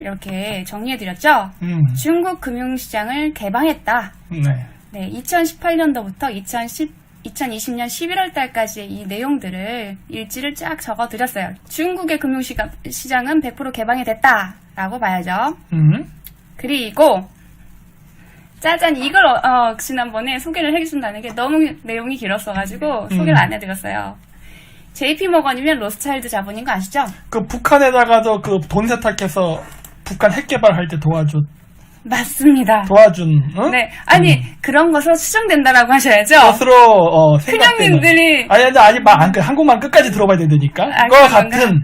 이렇게 정리해드렸죠? 중국 금융시장을 개방했다. 네, 2018년도부터 2020년 11월 달까지 이 내용들을 일지를 쫙 적어드렸어요. 중국의 금융시장은 100% 개방이 됐다라고 봐야죠. 그리고 짜잔, 이걸 지난번에 소개를 해준다는 게 너무 내용이 길었어가지고 소개를 안 해드렸어요. JP모건이면 로스차일드 자본인 거 아시죠? 그 북한에다가도 그 돈 세탁해서 북한 핵 개발할 때 맞습니다. 도와준, 어? 네, 아니 그런 것으로 추정된다라고 하셔야죠. 것으로 생각되는. 큰형님들이 한국말 끝까지 들어봐야 되니까. 그런 그거 건가? 같은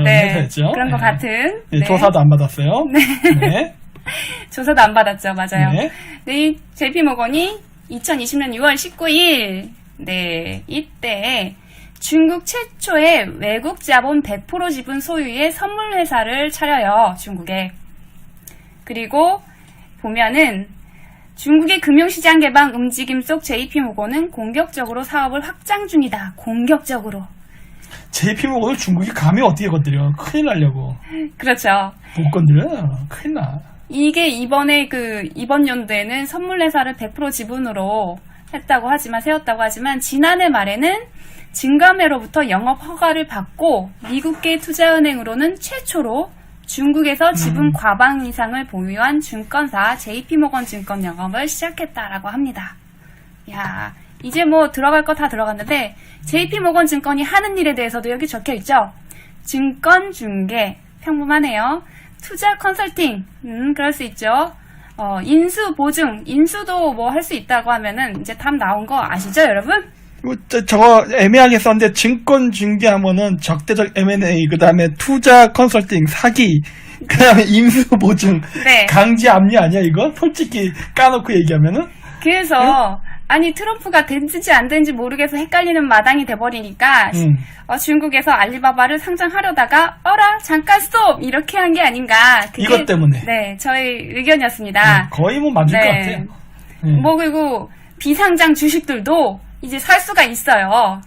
네, 회사였죠. 그런 거 네. 같은. 네, 네. 조사도 안 받았어요. 네. 조사도 안 받았죠, 맞아요. 네. 네, 이 JP모건이 2020년 6월 19일, 네, 이때 중국 최초의 외국 자본 100% 지분 소유의 선물 회사를 차려요, 중국에. 그리고 보면은 중국의 금융시장 개방 움직임 속 JP모건은 공격적으로 사업을 확장 중이다. 공격적으로. JP모건을 중국이 감히 어떻게 건드려? 큰일 나려고. 그렇죠. 못 건드려? 큰일 나. 이게 이번 연도에는 선물회사를 100% 지분으로 세웠다고 하지만 지난해 말에는 증감회로부터 영업 허가를 받고 미국계 투자은행으로는 최초로 중국에서 지분 과반 이상을 보유한 증권사 JP모건 증권 영업을 시작했다라고 합니다. 야, 이제 뭐 들어갈 거 다 들어갔는데 JP모건 증권이 하는 일에 대해서도 여기 적혀 있죠. 증권 중개, 평범하네요. 투자 컨설팅, 그럴 수 있죠. 인수 보증, 인수도 뭐 할 수 있다고 하면은 이제 답 나온 거 아시죠, 여러분? 저거 애매하게 썼는데 증권 중개하면은 적대적 M&A, 그 다음에 투자 컨설팅, 사기, 그 다음에 임수 보증, 네. 강제 압류 아니야 이거? 솔직히 까놓고 얘기하면은? 그래서 아니 트럼프가 된지 안 된지 모르겠어 헷갈리는 마당이 돼버리니까 중국에서 알리바바를 상장하려다가 잠깐 스톱 이렇게 한 게 아닌가. 그게, 이것 때문에. 네, 저희 의견이었습니다. 거의 뭐 맞을 것 같아요. 뭐 그리고 비상장 주식들도 이제 살 수가 있어요.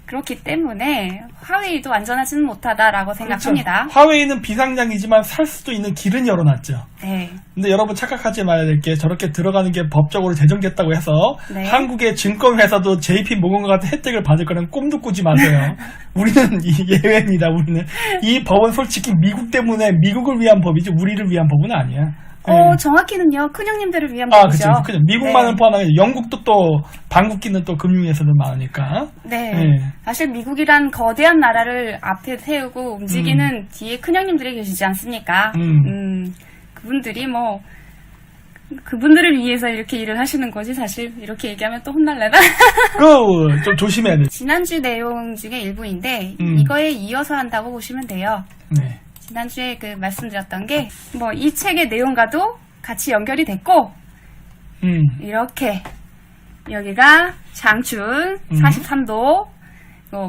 그렇기 때문에 화웨이도 안전하지는 못하다라고 생각합니다. 그렇죠. 화웨이는 비상장이지만 살 수도 있는 길은 열어놨죠. 네. 근데 여러분 착각하지 말아야 될 게 저렇게 들어가는 게 법적으로 제정됐다고 해서 네. 한국의 증권회사도 JP모건과 같은 혜택을 받을 거는 꿈도 꾸지 마세요. 우리는 예외입니다. 우리는 이 법은 솔직히 미국 때문에 미국을 위한 법이지 우리를 위한 법은 아니야. 정확히는요, 큰형님들을 위한 그치. 법이죠. 그냥 미국만은 포함하게 영국도 또 방귀 뀌는 또 금융회사들 많으니까. 네. 네. 사실 미국이란 거대한 나라를 앞에 세우고 움직이는 뒤에 큰형님들이 계시지 않습니까? 그분들을 위해서 이렇게 일을 하시는 거지, 사실. 이렇게 얘기하면 또 혼날래나? 좀 조심해야 돼. 지난주 내용 중에 일부인데, 이거에 이어서 한다고 보시면 돼요. 네. 지난주에 말씀드렸던 게, 이 책의 내용과도 같이 연결이 됐고, 이렇게, 여기가 장춘 43도,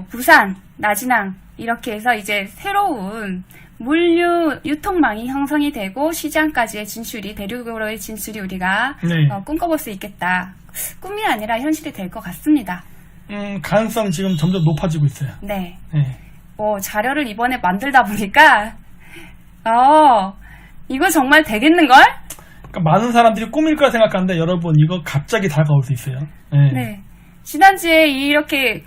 부산, 나진항, 이렇게 해서 이제 새로운 물류 유통망이 형성이 되고 시장까지의 진출이, 대륙으로의 진출이 우리가 꿈꿔볼 수 있겠다. 꿈이 아니라 현실이 될 것 같습니다. 가능성 지금 점점 높아지고 있어요. 네. 네. 자료를 이번에 만들다 보니까, 이거 정말 되겠는걸? 그러니까 많은 사람들이 꿈일 거라 생각하는데 여러분 이거 갑자기 다가올 수 있어요. 네. 네. 지난주에 이렇게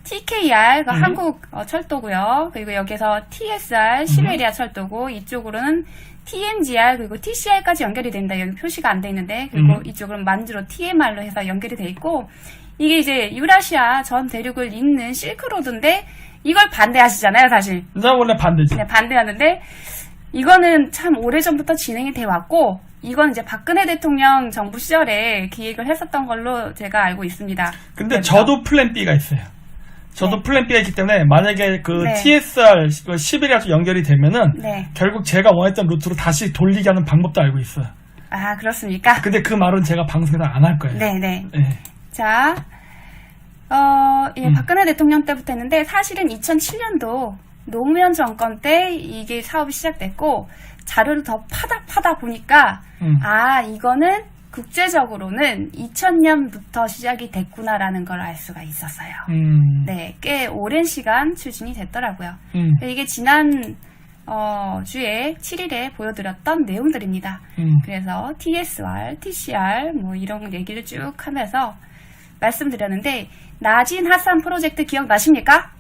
TKR, 한국 철도고요. 그리고 여기서 TSR, 시베리아 철도고, 이쪽으로는 TMGR, 그리고 TCR까지 연결이 된다. 여기 표시가 안 돼 있는데, 그리고 이쪽으로는 만주로 TMR로 해서 연결이 돼 있고, 이게 이제 유라시아 전 대륙을 잇는 실크로드인데, 이걸 반대하시잖아요, 사실. 나 원래 반대지. 네, 반대하는데, 이거는 참 오래전부터 진행이 돼 왔고, 이건 이제 박근혜 대통령 정부 시절에 기획을 했었던 걸로 제가 알고 있습니다. 근데 저도 플랜 B가 있어요. 저도 플랜 B가 있기 때문에 만약에 네. TSR 11이랑 연결이 되면은 네. 결국 제가 원했던 루트로 다시 돌리게 하는 방법도 알고 있어요. 아, 그렇습니까? 근데 그 말은 제가 방송에서 안 할 거예요. 네네. 네. 자, 박근혜 대통령 때부터 했는데 사실은 2007년도 노무현 정권 때 이게 사업이 시작됐고 자료를 더 파다 보니까 이거는 국제적으로는 2000년부터 시작이 됐구나라는 걸 알 수가 있었어요. 네, 꽤 오랜 시간 추진이 됐더라고요. 이게 지난 주에 7일에 보여드렸던 내용들입니다. 그래서 TSR, TCR 뭐 이런 얘기를 쭉 하면서 말씀드렸는데 나진 핫산 프로젝트 기억나십니까?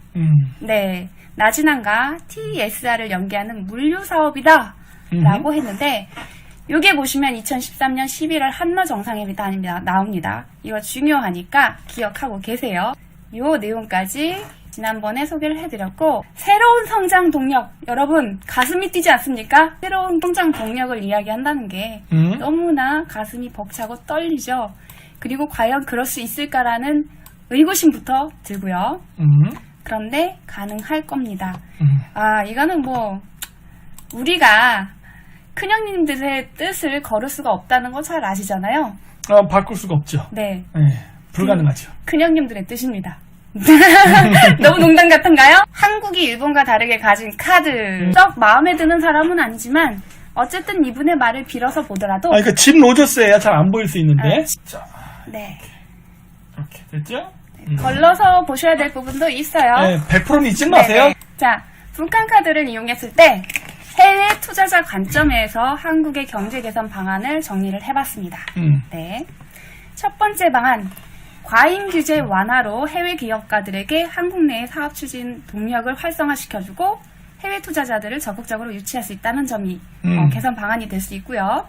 네, 나진항과 TSR을 연계하는 물류 사업이다 라고 했는데 요게 보시면 2013년 11월 한러 정상회담이 나옵니다. 이거 중요하니까 기억하고 계세요. 요 내용까지 지난번에 소개를 해드렸고 새로운 성장 동력 여러분 가슴이 뛰지 않습니까? 새로운 성장 동력을 이야기한다는 게 너무나 가슴이 벅차고 떨리죠. 그리고 과연 그럴 수 있을까라는 의구심부터 들고요. 그런데 가능할 겁니다. 이거는 뭐 우리가 큰형님들의 뜻을 거를 수가 없다는 거 잘 아시잖아요. 바꿀 수가 없죠. 네. 불가능하죠. 큰형님들의 뜻입니다. 너무 농담 같은가요? 한국이 일본과 다르게 가진 카드 썩 마음에 드는 사람은 아니지만 어쨌든 이분의 말을 빌어서 보더라도 그러니까 집 로저스예요. 잘 안 보일 수 있는데. 자, 네. 이렇게 됐죠? 걸러서 보셔야 될 부분도 있어요. 네, 100%는 잊지 마세요. 네네. 자, 북한 카드를 이용했을 때 해외 투자자 관점에서 한국의 경제 개선 방안을 정리를 해봤습니다. 네. 첫 번째 방안, 과잉 규제 완화로 해외 기업가들에게 한국 내의 사업 추진 동력을 활성화시켜주고 해외 투자자들을 적극적으로 유치할 수 있다는 점이 개선 방안이 될 수 있고요.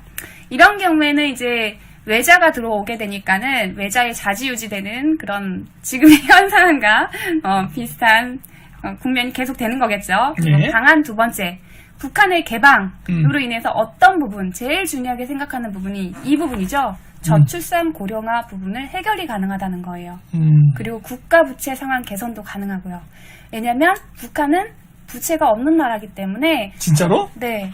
이런 경우에는 이제 외자가 들어오게 되니까는 외자의 자지우지되는 그런 지금의 현 상황과 비슷한 국면이 계속 되는 거겠죠. 그리고 네. 방안 두 번째, 북한의 개방으로 인해서 어떤 부분, 제일 중요하게 생각하는 부분이 이 부분이죠. 저출산 고령화 부분을 해결이 가능하다는 거예요. 그리고 국가 부채 상황 개선도 가능하고요. 왜냐하면 북한은 부채가 없는 나라이기 때문에 진짜로? 네,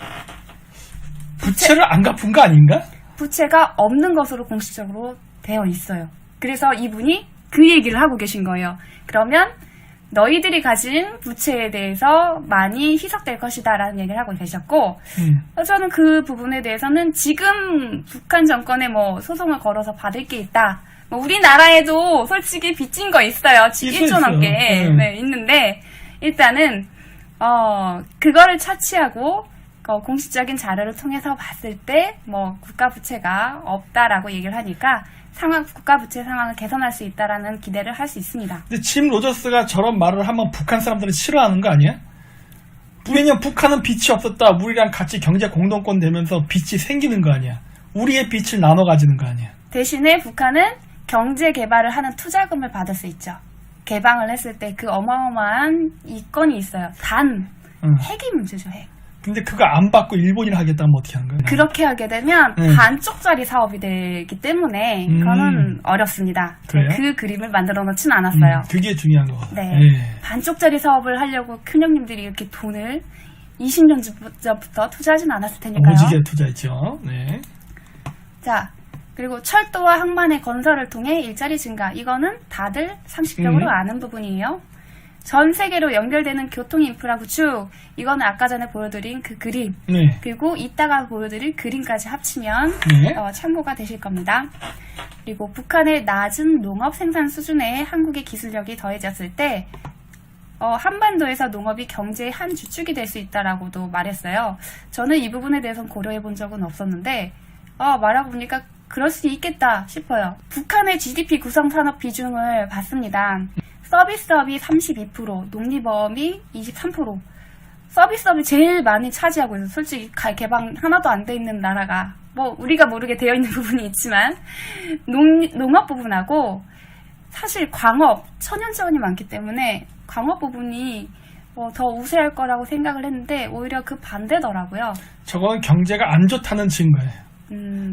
부채를 안 갚은 거 아닌가? 부채가 없는 것으로 공식적으로 되어 있어요. 그래서 이분이 그 얘기를 하고 계신 거예요. 그러면 너희들이 가진 부채에 대해서 많이 희석될 것이다 라는 얘기를 하고 계셨고 저는 그 부분에 대해서는 지금 북한 정권에 뭐 소송을 걸어서 받을 게 있다. 뭐 우리나라에도 솔직히 빚진 거 있어요. 1조 넘게 네, 있는데 일단은 그거를 차치하고 공식적인 자료를 통해서 봤을 때 뭐 국가 부채가 없다라고 얘기를 하니까 국가 부채 상황을 개선할 수 있다라는 기대를 할 수 있습니다. 근데 짐 로저스가 저런 말을 하면 북한 사람들은 싫어하는 거 아니야? 왜냐면 북한은 빚이 없었다. 우리랑 같이 경제 공동권 되면서 빚이 생기는 거 아니야. 우리의 빚을 나눠 가지는 거 아니야. 대신에 북한은 경제 개발을 하는 투자금을 받을 수 있죠. 개방을 했을 때 그 어마어마한 이권이 있어요. 단 핵이 문제죠. 핵. 근데 그거 안 받고 일본이랑 하겠다면 어떻게 하는 거야? 그렇게 하게 되면 반쪽짜리 사업이 되기 때문에 그거는 어렵습니다. 그래요? 그 그림을 만들어 놓진 않았어요. 그게 중요한 거. 네. 반쪽짜리 사업을 하려고 큰형님들이 이렇게 돈을 20년 전부터 투자하진 않았을 테니까요. 오지게 투자했죠. 네. 자, 그리고 철도와 항만의 건설을 통해 일자리 증가. 이거는 다들 상식적으로 아는 부분이에요. 전 세계로 연결되는 교통 인프라 구축. 이거는 아까 전에 보여드린 그 그림. 네. 그리고 이따가 보여드릴 그림까지 합치면 참고가 되실 겁니다. 그리고 북한의 낮은 농업 생산 수준에 한국의 기술력이 더해졌을 때 한반도에서 농업이 경제의 한 주축이 될 수 있다라고도 말했어요. 저는 이 부분에 대해서는 고려해 본 적은 없었는데 말하고 보니까 그럴 수 있겠다 싶어요. 북한의 GDP 구성 산업 비중을 봤습니다. 서비스업이 32%, 농림업이 23%. 서비스업이 제일 많이 차지하고 있어요. 솔직히 개방 하나도 안 돼 있는 나라가 뭐 우리가 모르게 되어 있는 부분이 있지만 농업 부분하고 사실 광업, 천연 자원이 많기 때문에 광업 부분이 더 우세할 거라고 생각을 했는데 오히려 그 반대더라고요. 저건 경제가 안 좋다는 증거예요.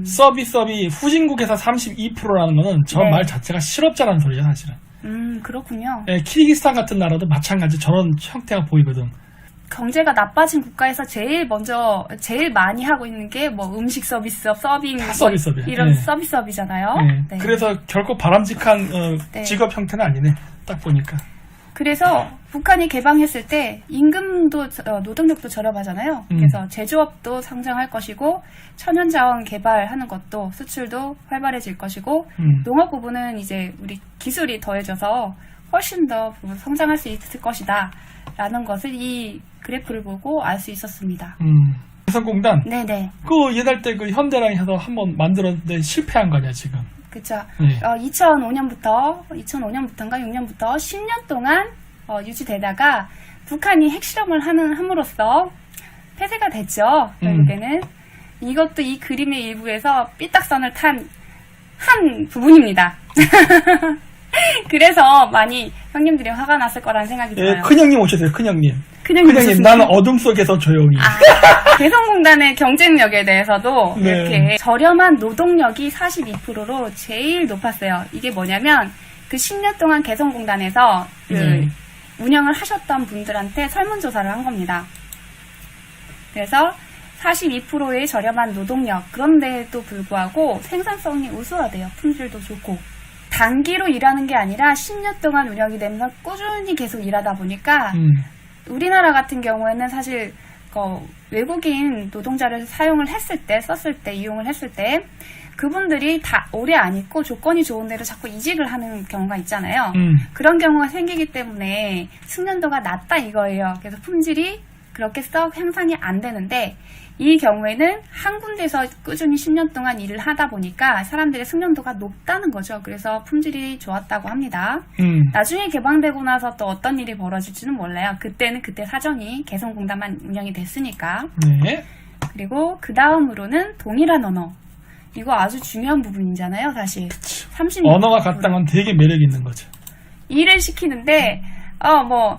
서비스업이 후진국에서 32%라는 거는 저 말 자체가 실업자라는 소리죠, 사실은. 그렇군요. 네, 키르기스탄 같은 나라도 마찬가지 저런 형태가 보이거든. 경제가 나빠진 국가에서 제일 많이 하고 있는 게 뭐 음식 서비스업, 서빙, 다 서비스업이야. 이런 서비스업이잖아요. 네. 그래서 결코 바람직한 직업 형태는 아니네. 딱 보니까. 그래서 북한이 개방했을 때 임금도 노동력도 저렴하잖아요. 그래서 제조업도 성장할 것이고 천연자원 개발하는 것도 수출도 활발해질 것이고 농업 부분은 이제 우리 기술이 더해져서 훨씬 더 성장할 수 있을 것이다. 라는 것을 이 그래프를 보고 알 수 있었습니다. 개성공단? 네네. 그 옛날 때 그 현대랑 해서 한번 만들었는데 실패한 거냐, 지금? 그쵸. 네. 2005년인가 6년부터 10년 동안 유지되다가 북한이 핵실험을 함으로써 폐쇄가 됐죠. 결국에는. 이것도 이 그림의 일부에서 삐딱선을 탄 한 부분입니다. 그래서 많이 형님들이 화가 났을 거라는 생각이 들어요. 예, 큰형님 오셨어요, 큰형님. 큰형님 나는 어둠 속에서 조용히. 개성공단의 경쟁력에 대해서도 네. 이렇게 저렴한 노동력이 42%로 제일 높았어요. 이게 뭐냐면 그 10년 동안 개성공단에서 운영을 하셨던 분들한테 설문조사를 한 겁니다. 그래서 42%의 저렴한 노동력, 그런데도 불구하고 생산성이 우수하대요. 품질도 좋고. 단기로 일하는 게 아니라 10년 동안 운영이 되면서 꾸준히 계속 일하다 보니까 우리나라 같은 경우에는 사실 외국인 노동자를 썼을 때 이용을 했을 때 그분들이 다 오래 안 있고 조건이 좋은 데로 자꾸 이직을 하는 경우가 있잖아요. 그런 경우가 생기기 때문에 숙련도가 낮다 이거예요. 그래서 품질이 그렇게 썩 향상이 안 되는데 이 경우에는 한 군데서 꾸준히 10년 동안 일을 하다 보니까 사람들의 숙련도가 높다는 거죠. 그래서 품질이 좋았다고 합니다. 나중에 개방되고 나서 또 어떤 일이 벌어질지는 몰라요. 그때는 그때 사정이 개성공단만 운영이 됐으니까. 네. 그리고 그 다음으로는 동일한 언어. 이거 아주 중요한 부분이잖아요, 사실. 36%. 언어가 같다는 건 되게 매력 있는 거죠. 일을 시키는데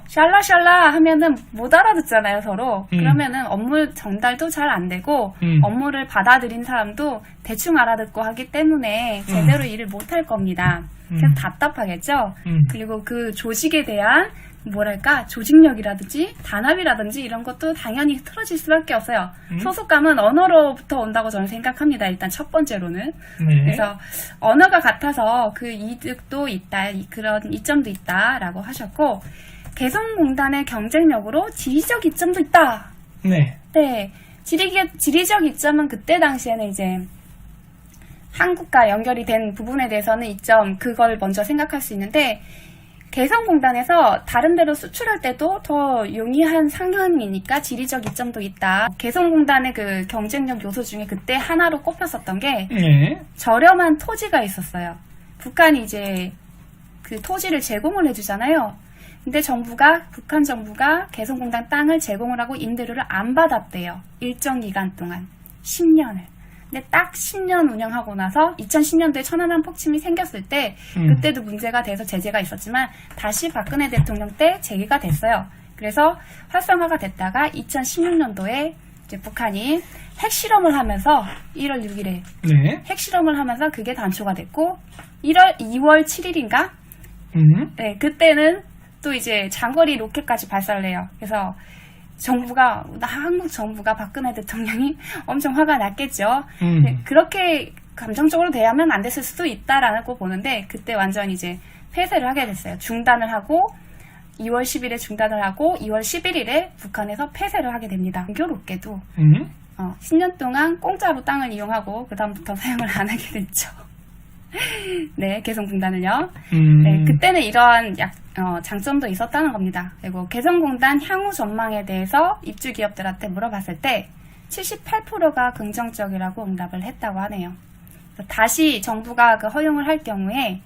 샬라샬라 하면은 못 알아듣잖아요, 서로. 그러면은 업무 전달도 잘 안 되고, 업무를 받아들인 사람도 대충 알아듣고 하기 때문에 제대로 일을 못 할 겁니다. 그래서 답답하겠죠? 그리고 그 조직에 대한 조직력이라든지 단합이라든지 이런 것도 당연히 틀어질 수밖에 없어요. 소속감은 언어로부터 온다고 저는 생각합니다. 일단 첫 번째로는. 네. 그래서 언어가 같아서 그 이득도 있다, 그런 이점도 있다라고 하셨고, 개성공단의 경쟁력으로 지리적 이점도 있다. 네. 네. 지리적 이점은 그때 당시에는 이제 한국과 연결이 된 부분에 대해서는 그걸 먼저 생각할 수 있는데, 개성공단에서 다른 데로 수출할 때도 더 용이한 상황이니까 지리적 이점도 있다. 개성공단의 그 경쟁력 요소 중에 그때 하나로 꼽혔었던 게 저렴한 토지가 있었어요. 북한이 이제 그 토지를 제공을 해주잖아요. 근데 북한 정부가 개성공단 땅을 제공을 하고 임대료를 안 받았대요. 일정 기간 동안. 10년을. 근데 딱 10년 운영하고 나서 2010년도에 천안함 폭침이 생겼을 때 그때도 문제가 돼서 제재가 있었지만 다시 박근혜 대통령 때 재개가 됐어요. 그래서 활성화가 됐다가 2016년도에 이제 북한이 핵실험을 하면서 1월 6일에 핵실험을 하면서 그게 단초가 됐고 2월 7일인가? 네, 그때는 또 이제 장거리 로켓까지 발사를 해요. 그래서 한국 정부가 박근혜 대통령이 엄청 화가 났겠죠. 그렇게 감정적으로 대하면 안 됐을 수도 있다라고 보는데 그때 완전 이제 폐쇄를 하게 됐어요. 중단을 하고 2월 10일에 중단을 하고 2월 11일에 북한에서 폐쇄를 하게 됩니다. 공교롭게도 10년 동안 공짜로 땅을 이용하고 그 다음부터 사용을 안 하게 됐죠. 네, 개성공단을요. 네, 그때는 이러한 장점도 있었다는 겁니다. 그리고 개성공단 향후 전망에 대해서 입주 기업들한테 물어봤을 때 78%가 긍정적이라고 응답을 했다고 하네요. 다시 정부가 허용을 할 경우에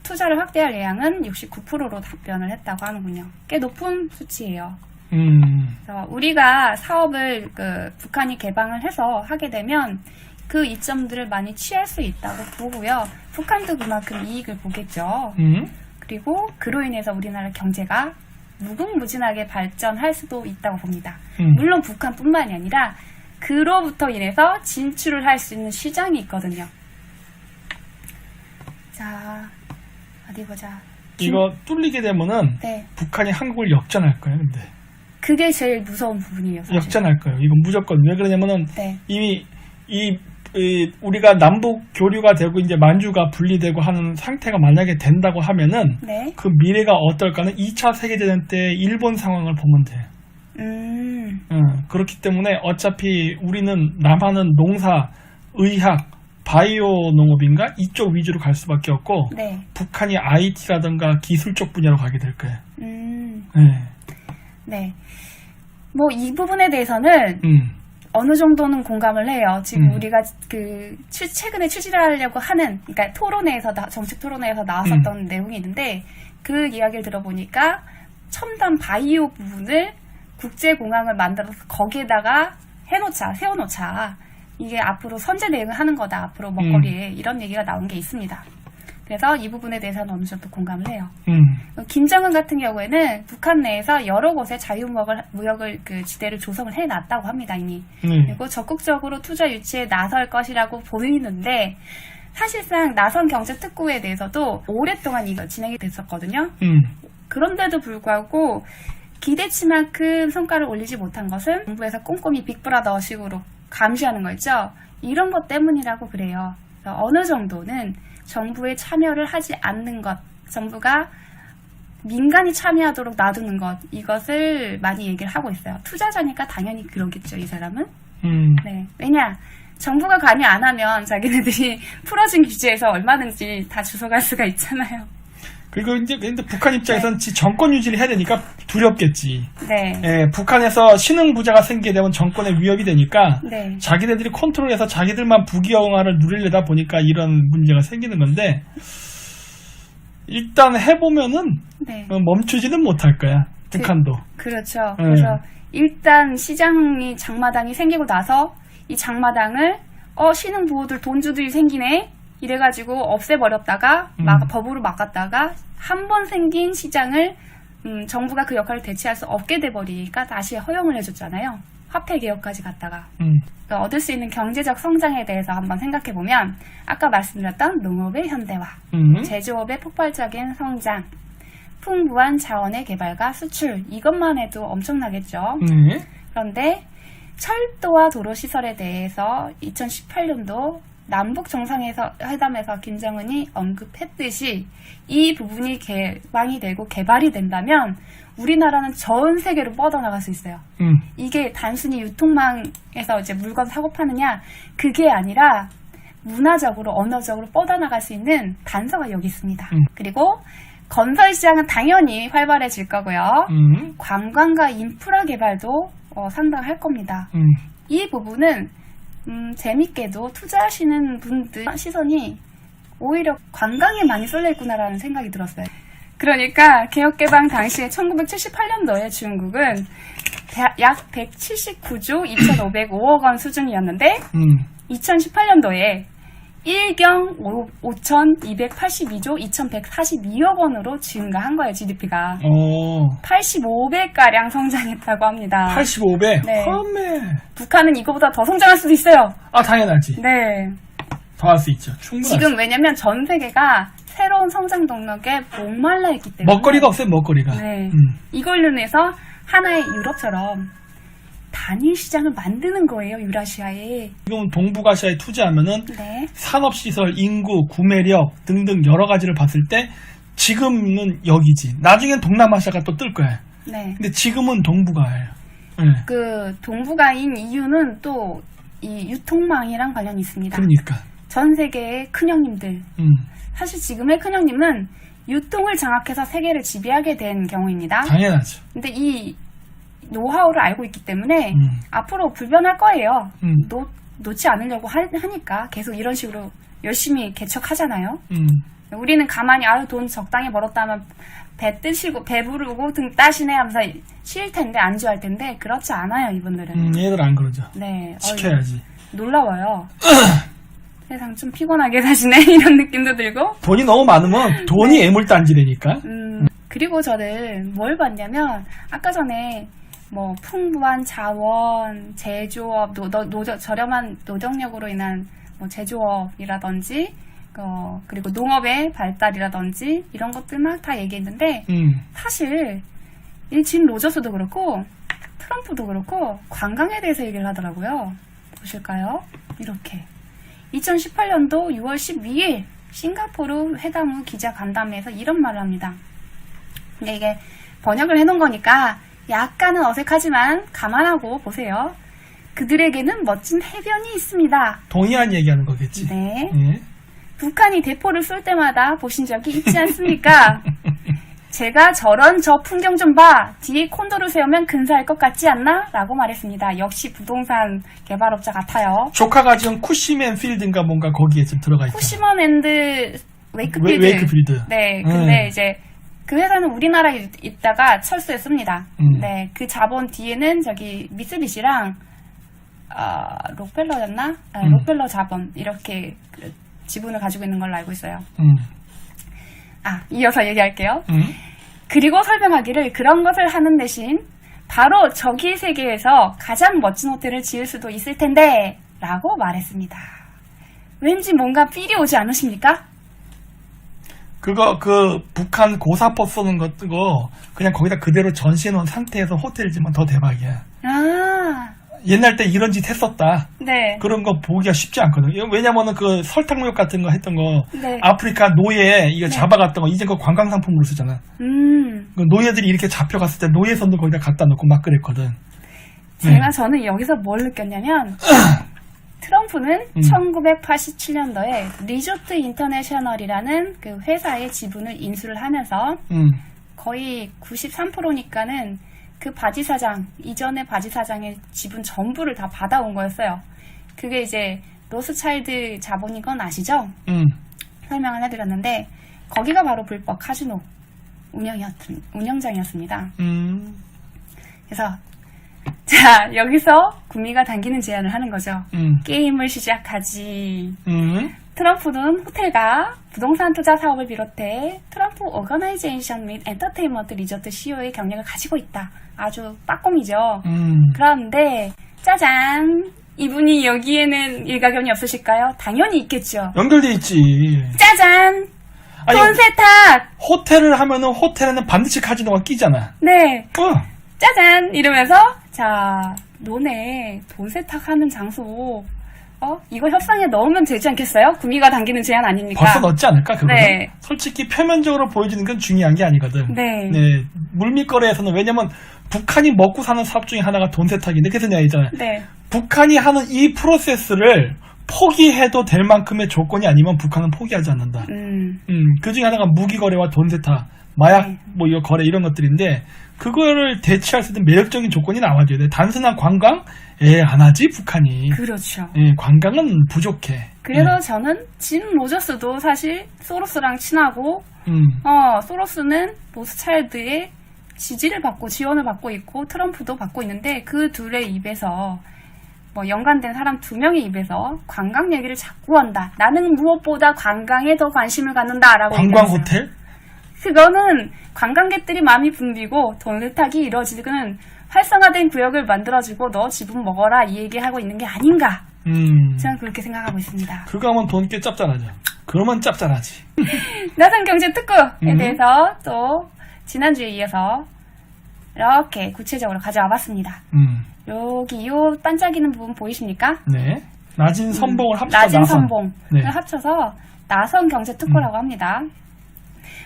투자를 확대할 예양은 69%로 답변을 했다고 하는군요. 꽤 높은 수치예요. 그래서 우리가 사업을 북한이 개방을 해서 하게 되면 그 이점들을 많이 취할 수 있다고 보고요. 북한도 그만큼 이익을 보겠죠. 그리고 그로 인해서 우리나라 경제가 무궁무진하게 발전할 수도 있다고 봅니다. 물론 북한뿐만이 아니라 그로부터 인해서 진출을 할 수 있는 시장이 있거든요. 자, 어디 보자. 이거 뚫리게 되면은 북한이 한국을 역전할 거예요. 근데 그게 제일 무서운 부분이에요. 사실. 역전할 거예요. 이건 무조건. 왜 그러냐면은 이미 우리가 남북 교류가 되고 이제 만주가 분리되고 하는 상태가 만약에 된다고 하면은 그 미래가 어떨까는 2차 세계대전 때 일본 상황을 보면 돼. 그렇기 때문에 어차피 우리는 남한은 농사, 의학, 바이오 농업인가 이쪽 위주로 갈 수밖에 없고 네. 북한이 IT라든가 기술 쪽 분야로 가게 될 거예요. 네. 네. 뭐 이 부분에 대해서는 어느 정도는 공감을 해요. 지금 우리가 최근에 추진하려고 하는, 그러니까 토론회에서, 정책 토론회에서 나왔었던 내용이 있는데, 그 이야기를 들어보니까 첨단 바이오 부분을 국제공항을 만들어서 거기에다가 세워놓자. 이게 앞으로 선제 대응을 하는 거다. 앞으로 먹거리에 이런 얘기가 나온 게 있습니다. 그래서 이 부분에 대해서는 어느 정도 공감을 해요. 김정은 같은 경우에는 북한 내에서 여러 곳에 자유무역을 지대를 조성을 해놨다고 합니다, 이미. 그리고 적극적으로 투자 유치에 나설 것이라고 보이는데, 사실상 나선 경제특구에 대해서도 오랫동안 이거 진행이 됐었거든요. 그런데도 불구하고 기대치만큼 성과를 올리지 못한 것은 정부에서 꼼꼼히 빅브라더식으로 감시하는 거 있죠. 이런 것 때문이라고 그래요. 그래서 어느 정도는 정부의 참여를 하지 않는 것, 정부가 민간이 참여하도록 놔두는 것, 이것을 많이 얘기를 하고 있어요. 투자자니까 당연히 그러겠죠, 이 사람은. 네. 왜냐, 정부가 관여 안 하면 자기네들이 풀어진 규제에서 얼마든지 다 주워갈 수가 있잖아요. 그리고 근데 북한 입장에서는 정권 유지를 해야 되니까 두렵겠지. 네. 예, 북한에서 신흥 부자가 생기게 되면 정권에 위협이 되니까 네. 자기네들이 컨트롤해서 자기들만 부귀영화를 누리려다 보니까 이런 문제가 생기는 건데, 일단 해보면은 네. 멈추지는 못할 거야. 북한도. 그렇죠. 그래서 일단 장마당이 생기고 나서 이 장마당을 신흥 부호들 돈주들이 생기네. 이래가지고 없애버렸다가 법으로 막았다가 한 번 생긴 시장을 정부가 그 역할을 대체할 수 없게 돼버리니까 다시 허용을 해줬잖아요. 화폐 개혁까지 갔다가. 그러니까 얻을 수 있는 경제적 성장에 대해서 한번 생각해보면 아까 말씀드렸던 농업의 현대화, 제조업의 폭발적인 성장, 풍부한 자원의 개발과 수출, 이것만 해도 엄청나겠죠. 그런데 철도와 도로시설에 대해서 2018년도 남북 정상회담에서 김정은이 언급했듯이 이 부분이 개방이 되고 개발이 된다면 우리나라는 전 세계로 뻗어나갈 수 있어요. 이게 단순히 유통망에서 이제 물건 사고 파느냐, 그게 아니라 문화적으로, 언어적으로 뻗어나갈 수 있는 단서가 여기 있습니다. 그리고 건설 시장은 당연히 활발해질 거고요. 관광과 인프라 개발도 상당할 겁니다. 이 부분은 재밌게도 투자하시는 분들 시선이 오히려 관광에 많이 쏠려있구나라는 생각이 들었어요. 그러니까 개혁개방 당시에 1978년도에 중국은 약 179조 2,505억 원 수준이었는데 2018년도에 1경 5,282조 2,142억 원으로 증가한 거예요, GDP가. 85배가량 성장했다고 합니다. 85배? 네. 험해. 북한은 이거보다 더 성장할 수도 있어요. 당연하지. 네. 더 할 수 있죠. 충분하지. 지금 왜냐면 전 세계가 새로운 성장 동력에 목말라 있기 때문에. 먹거리가 없어요, 먹거리가. 네. 이걸로 인해서 하나의 유럽처럼 단일 시장을 만드는 거예요, 유라시아에. 지금 동북아시아에 투자하면은 네. 산업시설, 인구, 구매력 등등 여러 가지를 봤을 때 지금은 여기지. 나중엔 동남아시아가 또 뜰 거야. 네. 근데 지금은 동북아예요. 네. 그 동북아인 이유는 또 이 유통망이랑 관련이 있습니다. 그러니까. 전 세계의 큰형님들. 사실 지금의 큰형님은 유통을 장악해서 세계를 지배하게 된 경우입니다. 당연하죠. 근데 이 노하우를 알고 있기 때문에 앞으로 불변할 거예요. 놓지 않으려고 하니까 계속 이런 식으로 열심히 개척하잖아요. 우리는 가만히 돈 적당히 벌었다 하면 배 뜨시고 배부르고 등 따시네 하면서 쉴 텐데 안주할 텐데 그렇지 않아요, 이분들은. 얘들 안 그러죠. 네. 시켜야지. 놀라워요. 세상 좀 피곤하게 사시네 이런 느낌도 들고. 돈이 너무 많으면 돈이 애물단지라니까. 그리고 저는 뭘 봤냐면 아까 전에 뭐 풍부한 자원, 제조업, 저렴한 노동력으로 인한 뭐 제조업이라든지 그리고 농업의 발달이라든지 이런 것들 막 다 얘기했는데 사실 짐 로저스도 그렇고 트럼프도 그렇고 관광에 대해서 얘기를 하더라고요. 보실까요? 이렇게 2018년도 6월 12일 싱가포르 회담 후 기자 간담회에서 이런 말을 합니다. 근데 이게 번역을 해놓은 거니까 약간은 어색하지만 감안하고 보세요. 그들에게는 멋진 해변이 있습니다. 동해안 얘기하는 거겠지. 네. 예. 북한이 대포를 쏠 때마다 보신 적이 있지 않습니까? 제가 저런 저 풍경 좀 봐. 뒤에 콘도를 세우면 근사할 것 같지 않나? 라고 말했습니다. 역시 부동산 개발업자 같아요. 조카가 지금 쿠시맨 필드인가 뭔가 거기에 지금 들어가 있죠. 쿠시먼 앤드 웨이크필드. 웨이크필드. 네, 근데 이제 그 회사는 우리나라에 있다가 철수했습니다. 네, 그 자본 뒤에는 저기 미쓰비시랑 록펠러였나? 록펠러 자본 이렇게 지분을 가지고 있는 걸로 알고 있어요. 이어서 얘기할게요. 그리고 설명하기를 그런 것을 하는 대신 바로 저기 세계에서 가장 멋진 호텔을 지을 수도 있을 텐데 라고 말했습니다. 왠지 뭔가 필이 오지 않으십니까? 그 북한 고사포 쏘는 거 그냥 거기다 그대로 전시해 놓은 상태에서 호텔이지만 더 대박이야. 옛날 때 이런 짓 했었다. 네. 그런 거 보기가 쉽지 않거든. 왜냐면은 그 설탕무역 같은 거 했던 거, 네. 아프리카 노예 이거 잡아갔던 거 이제 그 관광 상품으로 쓰잖아. 그 노예들이 이렇게 잡혀갔을 때 노예선도 거기다 갖다 놓고 막 그랬거든. 저는 여기서 뭘 느꼈냐면 트럼프는 1987년도에 리조트 인터내셔널이라는 그 회사의 지분을 인수를 하면서 거의 93%니까는 그 바지 사장, 이전의 바지 사장의 지분 전부를 다 받아온 거였어요. 그게 이제 로스차일드 자본인 건 아시죠? 설명을 해드렸는데 거기가 바로 불법 카지노 운영장이었습니다. 그래서 자, 여기서 구미가 당기는 제안을 하는 거죠. 게임을 시작하지. 트럼프는 호텔과 부동산 투자 사업을 비롯해 트럼프 오거나이제이션 및 엔터테인먼트 리조트 CEO의 경력을 가지고 있다. 아주 빠꼼이죠. 그런데 짜잔! 이분이 여기에는 일가견이 없으실까요? 당연히 있겠죠. 연결돼 있지. 짜잔! 돈 세탁! 호텔을 하면은 호텔에는 반드시 카지노가 끼잖아. 네. 짜잔! 이러면서 자, 너네 돈 세탁하는 장소 이거 협상에 넣으면 되지 않겠어요? 구미가 당기는 제안 아닙니까? 벌써 넣지 않을까, 그거는? 네. 솔직히 표면적으로 보여지는 건 중요한 게 아니거든. 네. 물밑거래에서는 왜냐면 북한이 먹고 사는 사업 중에 하나가 돈 세탁인데, 그래서 내가 있잖아요. 네. 북한이 하는 이 프로세스를 포기해도 될 만큼의 조건이 아니면 북한은 포기하지 않는다. 그 중에 하나가 무기거래와 돈 세탁, 마약, 이거 거래 이런 것들인데, 그거를 대체할 수 있는 매력적인 조건이 나와줘야 돼. 단순한 관광? 안 하지, 북한이. 그렇죠. 관광은 부족해. 그래서 저는 진 로저스도 사실 소로스랑 친하고, 소로스는 로스차일드의 지지를 받고 지원을 받고 있고 트럼프도 받고 있는데 그 둘의 입에서 연관된 사람 2명의 입에서 관광 얘기를 자꾸 한다. 나는 무엇보다 관광에 더 관심을 갖는다라고 관광 호텔? 그거는 관광객들이 마음이 붐비고 돈 세탁이 이루어지는 활성화된 구역을 만들어주고 너 지분 먹어라 이 얘기하고 있는 게 아닌가. 저는 그렇게 생각하고 있습니다. 그거 하면 돈 꽤 짭짤하죠. 그러면 짭짤하지. 나선경제특구에 대해서 또 지난주에 이어서 이렇게 구체적으로 가져와 봤습니다. 여기 요 반짝이는 부분 보이십니까? 네. 낮은 선봉을 합쳐서 낮은 선봉을 합쳐서 나선경제특구라고 합니다.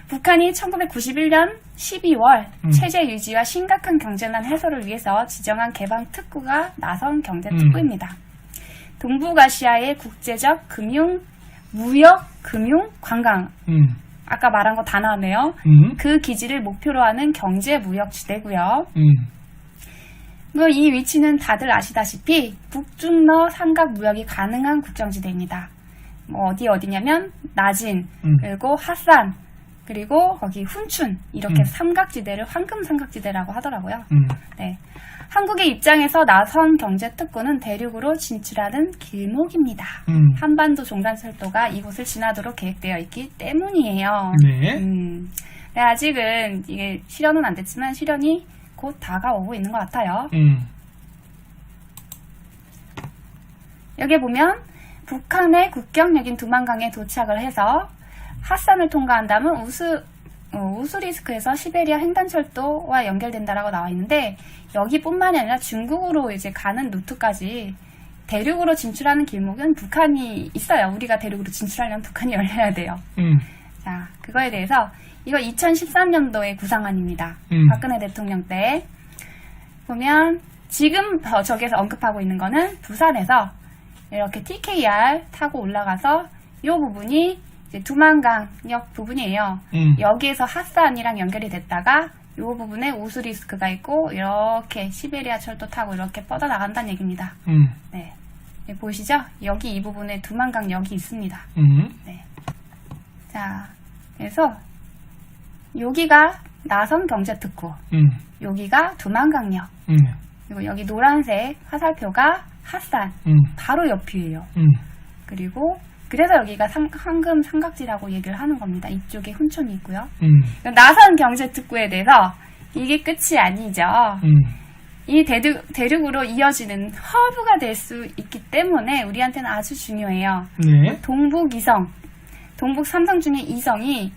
북한이 1991년 12월 체제 유지와 심각한 경제난 해소를 위해서 지정한 개방 특구가 나선경제특구입니다. 동북아시아의 국제적 금융, 무역, 금융, 관광 아까 말한 거 다 나왔네요. 그 기지를 목표로 하는 경제 무역 지대고요. 이 위치는 다들 아시다시피 북중러 삼각 무역이 가능한 국경지대입니다. 어디냐면 나진, 그리고 하산, 그리고 거기 훈춘 이렇게 삼각지대를 황금 삼각지대라고 하더라고요. 네. 한국의 입장에서 나선 경제특구는 대륙으로 진출하는 길목입니다. 한반도 종단철도가 이곳을 지나도록 계획되어 있기 때문이에요. 네. 네, 아직은 이게 실현은 안 됐지만 실현이 곧 다가오고 있는 것 같아요. 여기 보면 북한의 국경역인 두만강에 도착을 해서 하산을 통과한 다음은 우스리스크에서 시베리아 횡단철도와 연결된다라고 나와 있는데 여기뿐만이 아니라 중국으로 이제 가는 루트까지 대륙으로 진출하는 길목은 북한이 있어요. 우리가 대륙으로 진출하려면 북한이 열려야 돼요. 자, 그거에 대해서 이거 2013년도의 구상안입니다. 박근혜 대통령 때 보면 지금 저기에서 언급하고 있는 거는 부산에서 이렇게 TKR 타고 올라가서 이 부분이 이제 두만강역 부분이에요. 여기에서 핫산이랑 연결이 됐다가 이 부분에 우스리스크가 있고 이렇게 시베리아 철도 타고 이렇게 뻗어 나간다는 얘기입니다. 네. 네, 보이시죠? 여기 이 부분에 두만강역이 있습니다. 네. 자, 그래서 여기가 나선경제특구, 여기가 두만강역, 그리고 여기 노란색 화살표가 핫산, 바로 옆이에요. 그리고 그래서 여기가 황금 삼각지라고 얘기를 하는 겁니다. 이쪽에 훈촌이 있고요. 나선경제특구에 대해서 이게 끝이 아니죠. 이 대륙으로 이어지는 허브가 될 수 있기 때문에 우리한테는 아주 중요해요. 네. 동북 이성, 동북 삼성 중에 이성이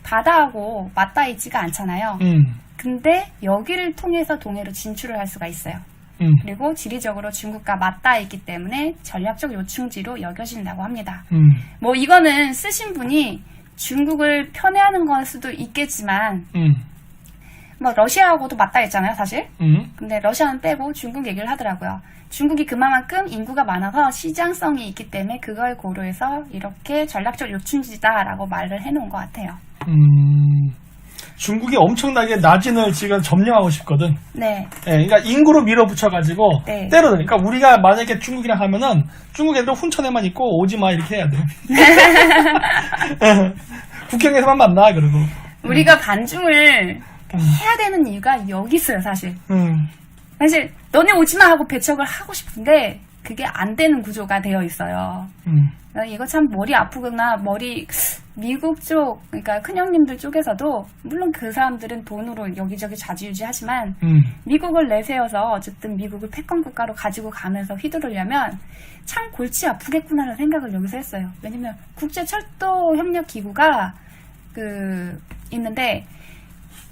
바다하고 맞닿아 있지가 않잖아요. 근데 여기를 통해서 동해로 진출을 할 수가 있어요. 그리고 지리적으로 중국과 맞닿아 있기 때문에 전략적 요충지로 여겨진다고 합니다. 뭐 이거는 쓰신 분이 중국을 편애하는 걸 수도 있겠지만 뭐 러시아하고도 맞닿아 있잖아요, 사실. 근데 러시아는 빼고 중국 얘기를 하더라고요. 중국이 그만큼 인구가 많아서 시장성이 있기 때문에 그걸 고려해서 이렇게 전략적 요충지다라고 말을 해놓은 것 같아요. 중국이 엄청나게 나진을 지금 점령하고 싶거든. 네. 네, 그러니까 인구로 밀어붙여가지고 네. 때려들. 그러니까 우리가 만약에 중국이랑 하면은 중국 애들 훈천에만 있고 오지 마 이렇게 해야 돼. 국경에서만 만나 그러고. 우리가 반중을 해야 되는 이유가 여기 있어요, 사실. 사실 너네 오지 마 하고 배척을 하고 싶은데 그게 안 되는 구조가 되어 있어요. 이거 참 머리 아프구나. 미국 쪽, 그러니까 큰형님들 쪽에서도 물론 그 사람들은 돈으로 여기저기 좌지우지하지만 미국을 내세워서 어쨌든 미국을 패권 국가로 가지고 가면서 휘두르려면 참 골치 아프겠구나라는 생각을 여기서 했어요. 왜냐면 국제철도협력기구가 있는데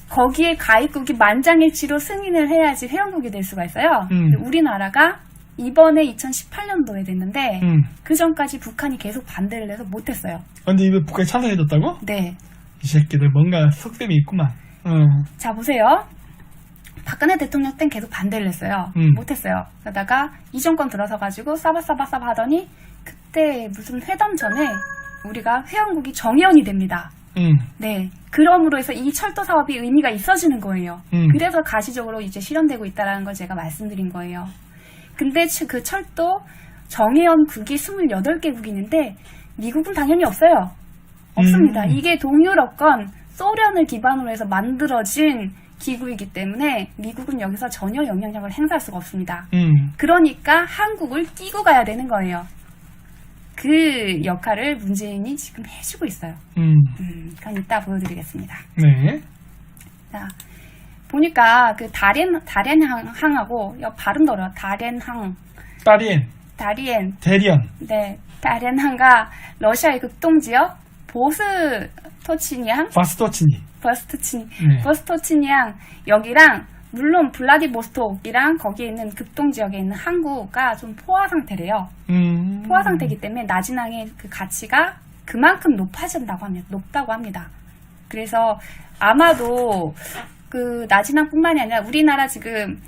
거기에 가입국이 만장일치로 승인을 해야지 회원국이 될 수가 있어요. 우리나라가 이번에 2018년도에 됐는데 그 전까지 북한이 계속 반대를 해서 못했어요. 근데 이거 북한이 찬성해줬다고? 네. 이 새끼들 뭔가 속셈이 있구만. 자 보세요. 박근혜 대통령 땐 계속 반대를 했어요. 못했어요. 그러다가 이 정권 들어서가지고 싸바싸바 하더니 그때 무슨 회담 전에 우리가 회원국이 정회원이 됩니다. 네. 그럼으로 해서 이 철도 사업이 의미가 있어지는 거예요. 그래서 가시적으로 이제 실현되고 있다는 걸 제가 말씀드린 거예요. 근데 그 철도 정회원국이 28개국이 있는데 미국은 당연히 없어요. 없습니다. 이게 동유럽권 소련을 기반으로 해서 만들어진 기구이기 때문에 미국은 여기서 전혀 영향력을 행사할 수가 없습니다. 그러니까 한국을 끼고 가야 되는 거예요. 그 역할을 문재인이 지금 해주고 있어요. 그럼 이따 보여드리겠습니다. 네. 자, 보니까 그 다롄항하고 발음도 어려워. 다리엔. 네, 다롄항과 러시아의 극동지역 보스토치니양 여기랑 물론 블라디보스톡이랑 거기에 있는 극동지역에 있는 항구가 좀 포화 상태래요. 포화 상태이기 때문에 나진항의 그 가치가 그만큼 높다고 합니다. 그래서 아마도 그 나진항뿐만이 아니라 우리나라 지금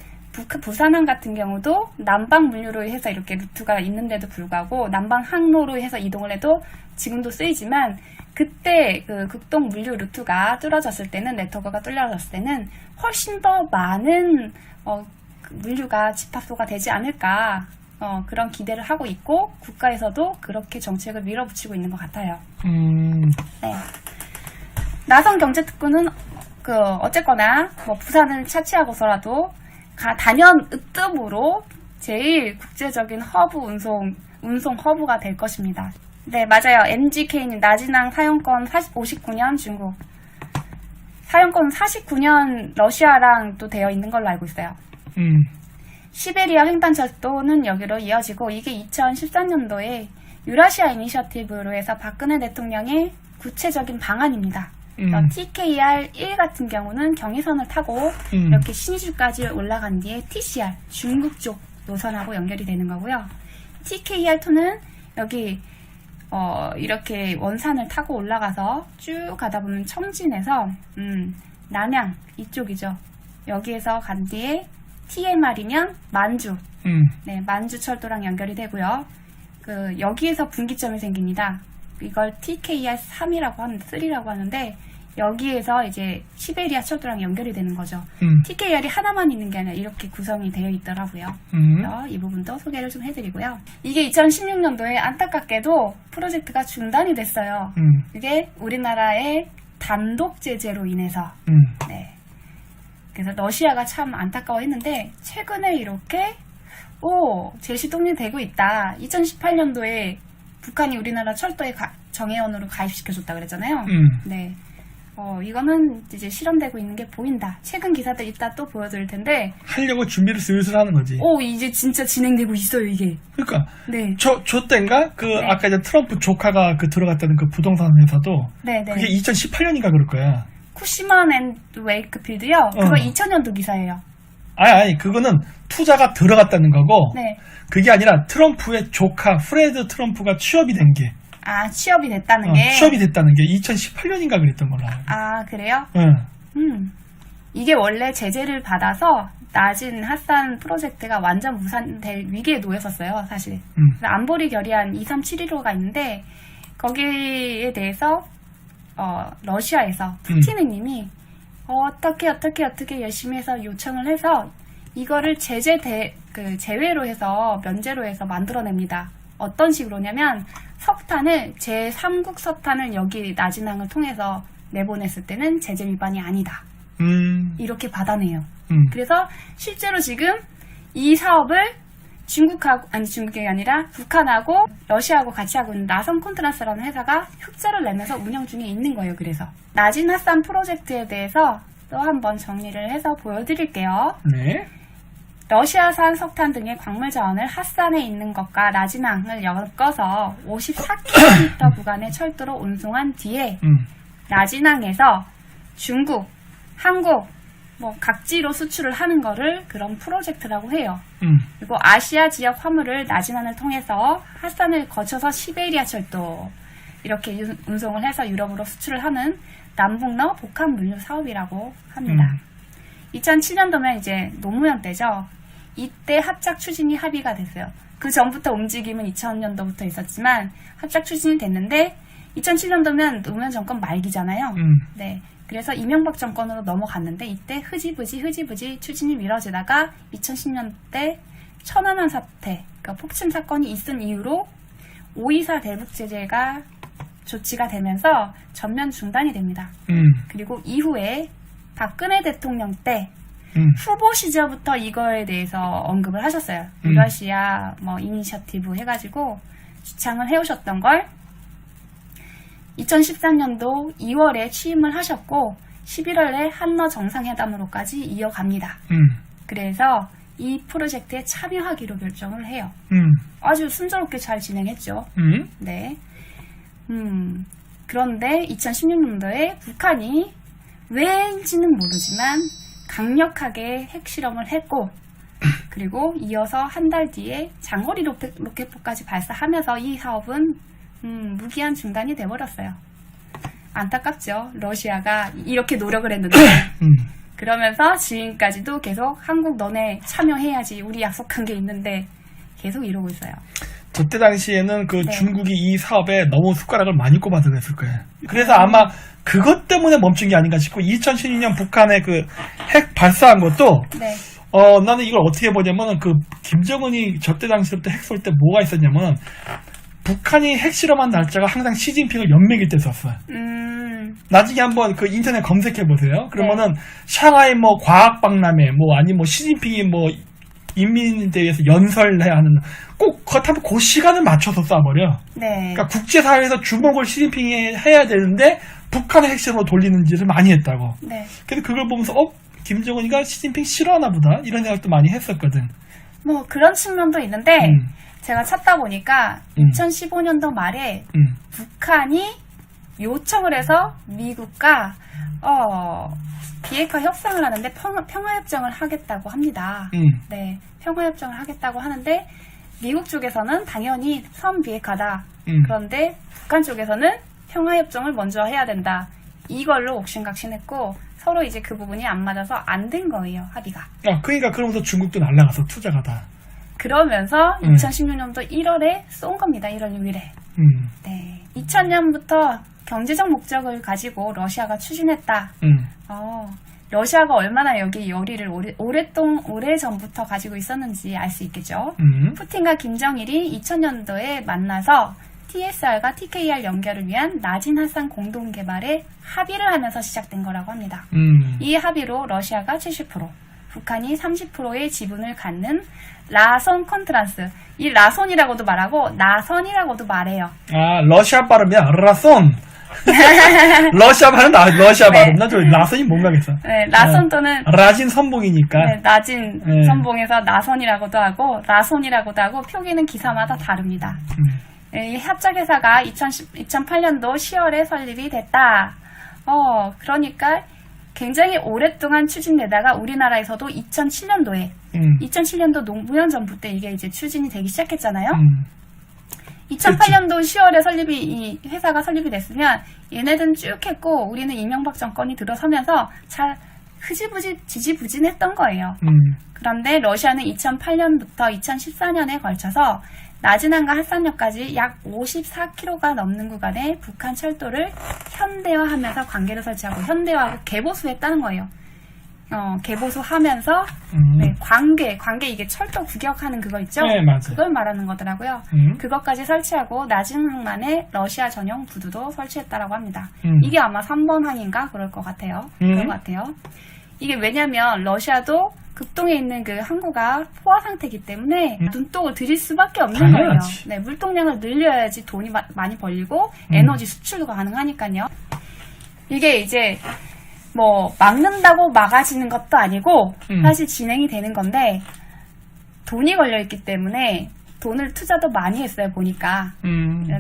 부산항 같은 경우도 남방 물류로 해서 이렇게 루트가 있는데도 불구하고 남방 항로로 해서 이동을 해도 지금도 쓰이지만 그때 그 극동 물류 루트가 뚫어졌을 때는 네트워크가 뚫려졌을 때는 훨씬 더 많은 물류가 집합소가 되지 않을까 그런 기대를 하고 있고 국가에서도 그렇게 정책을 밀어붙이고 있는 것 같아요. 네. 나선경제특구는 어쨌거나 뭐 부산을 차치하고서라도 단연 으뜸으로 제일 국제적인 허브 운송 허브가 될 것입니다. 네, 맞아요. MGK님 나진항 사용권 59년 중국, 사용권 49년 러시아랑 또 되어 있는 걸로 알고 있어요. 시베리아 횡단철도는 여기로 이어지고 이게 2013년도에 유라시아 이니셔티브로 해서 박근혜 대통령의 구체적인 방안입니다. TKR1 같은 경우는 경의선을 타고 이렇게 신의주까지 올라간 뒤에 TCR, 중국 쪽 노선하고 연결이 되는 거고요. TKR2는 여기 이렇게 원산을 타고 올라가서 쭉 가다 보면 청진에서 남양 이쪽이죠. 여기에서 간 뒤에 TMR이면 만주. 네, 만주 철도랑 연결이 되고요. 여기에서 분기점이 생깁니다. 이걸 TKR3이라고 하는데, 3라고 하는데, 여기에서 이제 시베리아 철도랑 연결이 되는 거죠. TKR이 하나만 있는 게 아니라 이렇게 구성이 되어 있더라고요. 그래서 이 부분도 소개를 좀 해드리고요. 이게 2016년도에 안타깝게도 프로젝트가 중단이 됐어요. 이게 우리나라의 단독 제재로 인해서. 네. 그래서 러시아가 참 안타까워했는데 최근에 이렇게 재시동이 되고 있다. 2018년도에 북한이 우리나라 철도의 정회원으로 가입시켜줬다 그랬잖아요. 네. 이거는 이제 실험되고 있는 게 보인다. 최근 기사들 이따 또 보여드릴 텐데. 하려고 준비를 슬슬 하는 거지. 이제 진짜 진행되고 있어요, 이게. 그러니까. 네. 저 때인가? 네. 아까 이제 트럼프 조카가 들어갔다는 그 부동산 회사도. 네네. 그게 2018년인가 그럴 거야. 쿠시먼 앤드 웨이크필드요? 그거 2000년도 기사예요. 아니, 그거는 투자가 들어갔다는 거고. 네. 그게 아니라 트럼프의 조카, 프레드 트럼프가 취업이 된 게. 취업이 됐다는 게? 취업이 됐다는 게 2018년인가 그랬던 걸로 알아요. 그래요? 응. 이게 원래 제재를 받아서 낮은 핫산 프로젝트가 완전 무산될 위기에 놓였었어요, 사실. 그래서 안보리 결의안 2371호가 있는데, 거기에 대해서, 러시아에서 푸틴 님이 어떻게 열심히 해서 요청을 해서, 이거를 제외로 해서, 면제로 해서 만들어냅니다. 어떤 식으로냐면, 석탄을 제3국 석탄을 여기 나진항을 통해서 내보냈을 때는 제재 위반이 아니다. 이렇게 받아내요. 그래서 실제로 지금 이 사업을 중국이 아니라 북한하고 러시아하고 같이 하고 있는 나선 콘트라스라는 회사가 흑자를 내면서 운영 중에 있는 거예요. 그래서 나진 핫산 프로젝트에 대해서 또 한번 정리를 해서 보여드릴게요. 네. 러시아산 석탄 등의 광물 자원을 핫산에 있는 것과 나진항을 엮어서 54km 구간의 철도로 운송한 뒤에 나진항에서 중국, 한국, 각지로 수출을 하는 거를 그런 프로젝트라고 해요. 그리고 아시아 지역 화물을 나진항을 통해서 핫산을 거쳐서 시베리아 철도 이렇게 운송을 해서 유럽으로 수출을 하는 남북러 복합 물류 사업이라고 합니다. 2007년도면 이제 노무현 때죠. 이때 합작 추진이 합의가 됐어요. 그 전부터 움직임은 2000년도부터 있었지만 합작 추진이 됐는데 2007년도면 노무현 정권 말기잖아요. 네. 그래서 이명박 정권으로 넘어갔는데 이때 흐지부지 추진이 미뤄지다가 2010년대 천안함 사태, 그러니까 폭침 사건이 있은 이후로 5.24 대북 제재가 조치가 되면서 전면 중단이 됩니다. 그리고 이후에 박근혜 대통령 때 후보 시절부터 이거에 대해서 언급을 하셨어요. 유라시아 이니셔티브 해가지고 주창을 해오셨던 걸 2013년도 2월에 취임을 하셨고 11월에 한러 정상회담으로까지 이어갑니다. 그래서 이 프로젝트에 참여하기로 결정을 해요. 아주 순조롭게 잘 진행했죠. 네. 그런데 2016년도에 북한이 왜인지는 모르지만 강력하게 핵실험을 했고 그리고 이어서 한 달 뒤에 장거리 로켓포까지 발사하면서 이 사업은 무기한 중단이 돼버렸어요. 안타깝죠. 러시아가 이렇게 노력을 했는데 그러면서 지금까지도 계속 한국 너네 참여해야지 우리 약속한 게 있는데 계속 이러고 있어요. 저때 당시에는 네. 중국이 이 사업에 너무 숟가락을 많이 꼽아서 그랬을 거예요. 그래서 아마 그것 때문에 멈춘 게 아닌가 싶고 2012년 북한의 핵 발사한 것도 네. 나는 이걸 어떻게 보냐면 김정은이 저때 당시부터 핵 쏠 때 뭐가 있었냐면 북한이 핵실험한 날짜가 항상 시진핑을 연맥일 때 썼어요. 나중에 한번 인터넷 검색해 보세요. 그러면은 네. 샹하이 과학박람회 아니면 시진핑이 인민대회에서 연설해야 하는 꼭 그렇다면 그 시간을 맞춰서 쏴버려. 네. 그러니까 국제사회에서 주목을 시진핑이 해야 되는데 북한의 핵심으로 돌리는 짓을 많이 했다고. 네. 그래서 그걸 보면서 김정은이가 시진핑 싫어하나 보다 이런 생각도 많이 했었거든. 그런 측면도 있는데 제가 찾다 보니까 2015년도 말에 북한이 요청을 해서 미국과 비핵화 협상을 하는데 평화협정을 하겠다고 합니다. 네, 평화협정을 하겠다고 하는데 미국 쪽에서는 당연히 선 비핵화다. 그런데 북한 쪽에서는 평화협정을 먼저 해야 된다. 이걸로 옥신각신했고 서로 이제 그 부분이 안 맞아서 안 된 거예요, 합의가. 그러니까 그러면서 중국도 날라가서 투자가 다. 그러면서 2016년도 1월에 쏜 겁니다. 1월 6일에. 네. 2000년부터 경제적 목적을 가지고 러시아가 추진했다. 러시아가 얼마나 여기 열의를 오래전부터 가지고 있었는지 알 수 있겠죠. 푸틴과 김정일이 2000년도에 만나서 TSR과 TKR 연결을 위한 나진 하산 공동 개발에 합의를 하면서 시작된 거라고 합니다. 이 합의로 러시아가 70%, 북한이 30%의 지분을 갖는 라선 컨트란스. 이 라손이라고도 말하고 나선이라고도 말해요. 러시아 발음이야. 라손. 러시아 발음 러시아 발음. 나 저 라선이 뭔가 겠어. 네, 라선 또는 라진 선봉이니까. 네, 나진 선봉에서 나선이라고도 하고 라손이라고도 하고 표기는 기사마다 다릅니다. 이 합작회사가 2008년도 10월에 설립이 됐다. 그러니까 굉장히 오랫동안 추진되다가 우리나라에서도 2007년도에 2007년도 노무현 정부 때 이게 이제 추진이 되기 시작했잖아요. 2008년도 10월에 이 회사가 설립이 됐으면 얘네들은 쭉 했고 우리는 이명박 정권이 들어서면서 잘 지지부진했던 거예요. 그런데 러시아는 2008년부터 2014년에 걸쳐서 나진항과 핫산역까지 약 54km가 넘는 구간에 북한 철도를 현대화하면서 관계를 설치하고 현대화하고 개보수했다는 거예요. 개보수하면서 네, 관계 이게 철도 구격하는 그거 있죠? 네, 맞아요. 그걸 말하는 거더라고요. 그것까지 설치하고 나진항만에 러시아 전용 부두도 설치했다라고 합니다. 이게 아마 3번 항인가 그럴 것 같아요. 그런 것 같아요. 이게 왜냐면 러시아도 극동에 있는 그 항구가 포화 상태이기 때문에 눈독을 들일 수밖에 없는 거예요. 네, 물동량을 늘려야지 돈이 많이 벌리고 에너지 수출도 가능하니까요. 이게 이제 뭐 막는다고 막아지는 것도 아니고 사실 진행이 되는 건데 돈이 걸려있기 때문에 돈을 투자도 많이 했어요. 보니까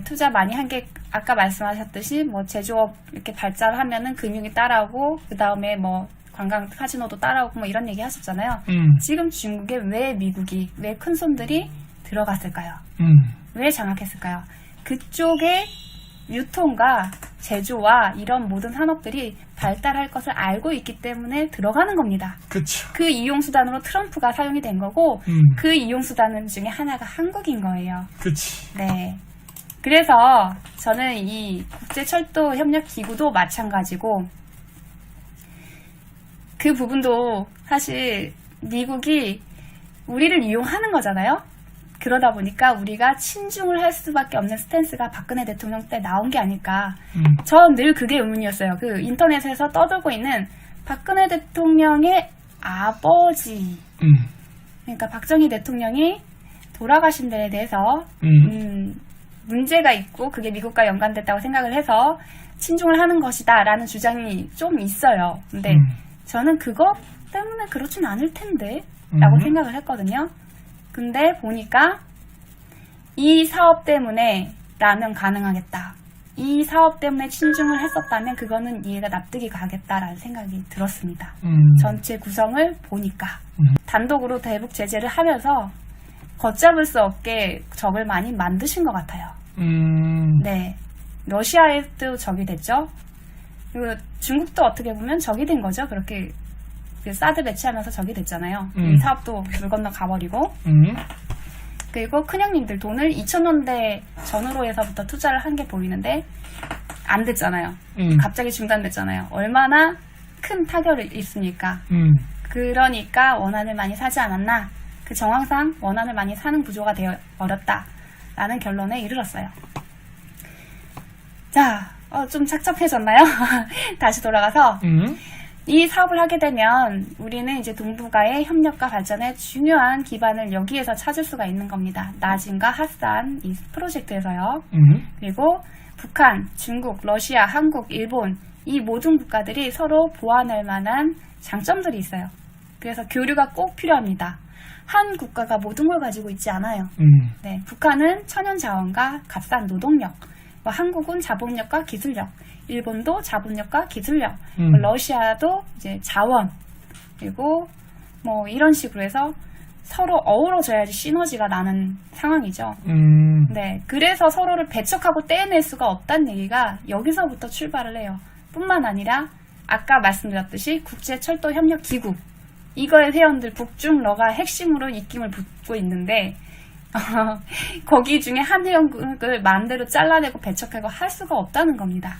투자 많이 한 게 아까 말씀하셨듯이 뭐 제조업 이렇게 발달을 하면은 금융이 따라오고 그 다음에 뭐 관광 카지노도 따라오고 뭐 이런 얘기 하셨잖아요. 지금 중국에 왜 미국이 왜 큰손들이 들어갔을까요? 왜 장악했을까요? 그쪽에 유통과 제조와 이런 모든 산업들이 발달할 것을 알고 있기 때문에 들어가는 겁니다. 그쵸. 그 이용수단으로 트럼프가 사용이 된 거고 그 이용수단 중에 하나가 한국인 거예요. 그치. 네. 그래서 저는 이 국제철도협력기구도 마찬가지고 그 부분도 사실 미국이 우리를 이용하는 거잖아요. 그러다 보니까 우리가 친중을 할 수밖에 없는 스탠스가 박근혜 대통령 때 나온 게 아닐까. 전 늘 그게 의문이었어요. 그 인터넷에서 떠들고 있는 박근혜 대통령의 아버지. 그러니까 박정희 대통령이 돌아가신 데에 대해서 문제가 있고 그게 미국과 연관됐다고 생각을 해서 친중을 하는 것이다 라는 주장이 좀 있어요. 근데 저는 그것 때문에 그렇진 않을 텐데 라고 생각을 했거든요. 근데 보니까 이 사업 때문에 라면 가능하겠다. 이 사업 때문에 친중을 했었다면 그거는 이해가 납득이 가겠다라는 생각이 들었습니다. 전체 구성을 보니까 단독으로 대북 제재를 하면서 걷잡을 수 없게 적을 많이 만드신 것 같아요. 네, 러시아에도 적이 됐죠. 그리고 중국도 어떻게 보면 적이 된 거죠. 그렇게 그 사드 배치하면서 적이 됐잖아요. 이 사업도 물 건너 가버리고. 그리고 큰형님들 돈을 2000년대 전후로 해서부터 투자를 한 게 보이는데 안 됐잖아요. 갑자기 중단됐잖아요. 얼마나 큰 타격을 입습니까? 그러니까 원한을 많이 사지 않았나? 그 정황상 원한을 많이 사는 구조가 되어 버렸다라는 결론에 이르렀어요. 자, 좀 착잡해졌나요? 다시 돌아가서 이 사업을 하게 되면 우리는 이제 동북아의 협력과 발전의 중요한 기반을 여기에서 찾을 수가 있는 겁니다. 나진과 핫산 이 프로젝트에서요. 그리고 북한, 중국, 러시아, 한국, 일본 이 모든 국가들이 서로 보완할 만한 장점들이 있어요. 그래서 교류가 꼭 필요합니다. 한 국가가 모든 걸 가지고 있지 않아요. 네, 북한은 천연 자원과 값싼 노동력, 한국은 자본력과 기술력, 일본도 자본력과 기술력, 러시아도 이제 자원, 그리고 뭐 이런 식으로 해서 서로 어우러져야지 시너지가 나는 상황이죠. 네, 그래서 서로를 배척하고 떼어낼 수가 없다는 얘기가 여기서부터 출발을 해요. 뿐만 아니라 아까 말씀드렸듯이 국제철도협력기구 이거의 회원들 북중러가 핵심으로 입김을 붙고 있는데 거기 중에 한 회원국을 마음대로 잘라내고 배척하고 할 수가 없다는 겁니다.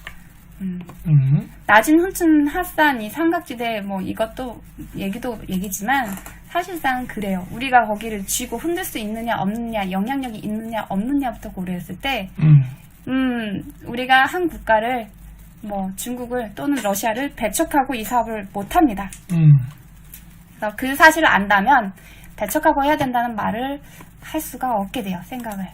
낮은 훈춘 핫산 이 삼각지대 뭐 이것도 얘기지만 사실상 그래요. 우리가 거기를 쥐고 흔들 수 있느냐 없느냐 영향력이 있느냐 없느냐부터 고려했을 때 우리가 한 국가를 뭐 중국을 또는 러시아를 배척하고 이 사업을 못합니다. 그래서 그 사실을 안다면 배척하고 해야 된다는 말을 할 수가 없게 돼요. 생각을.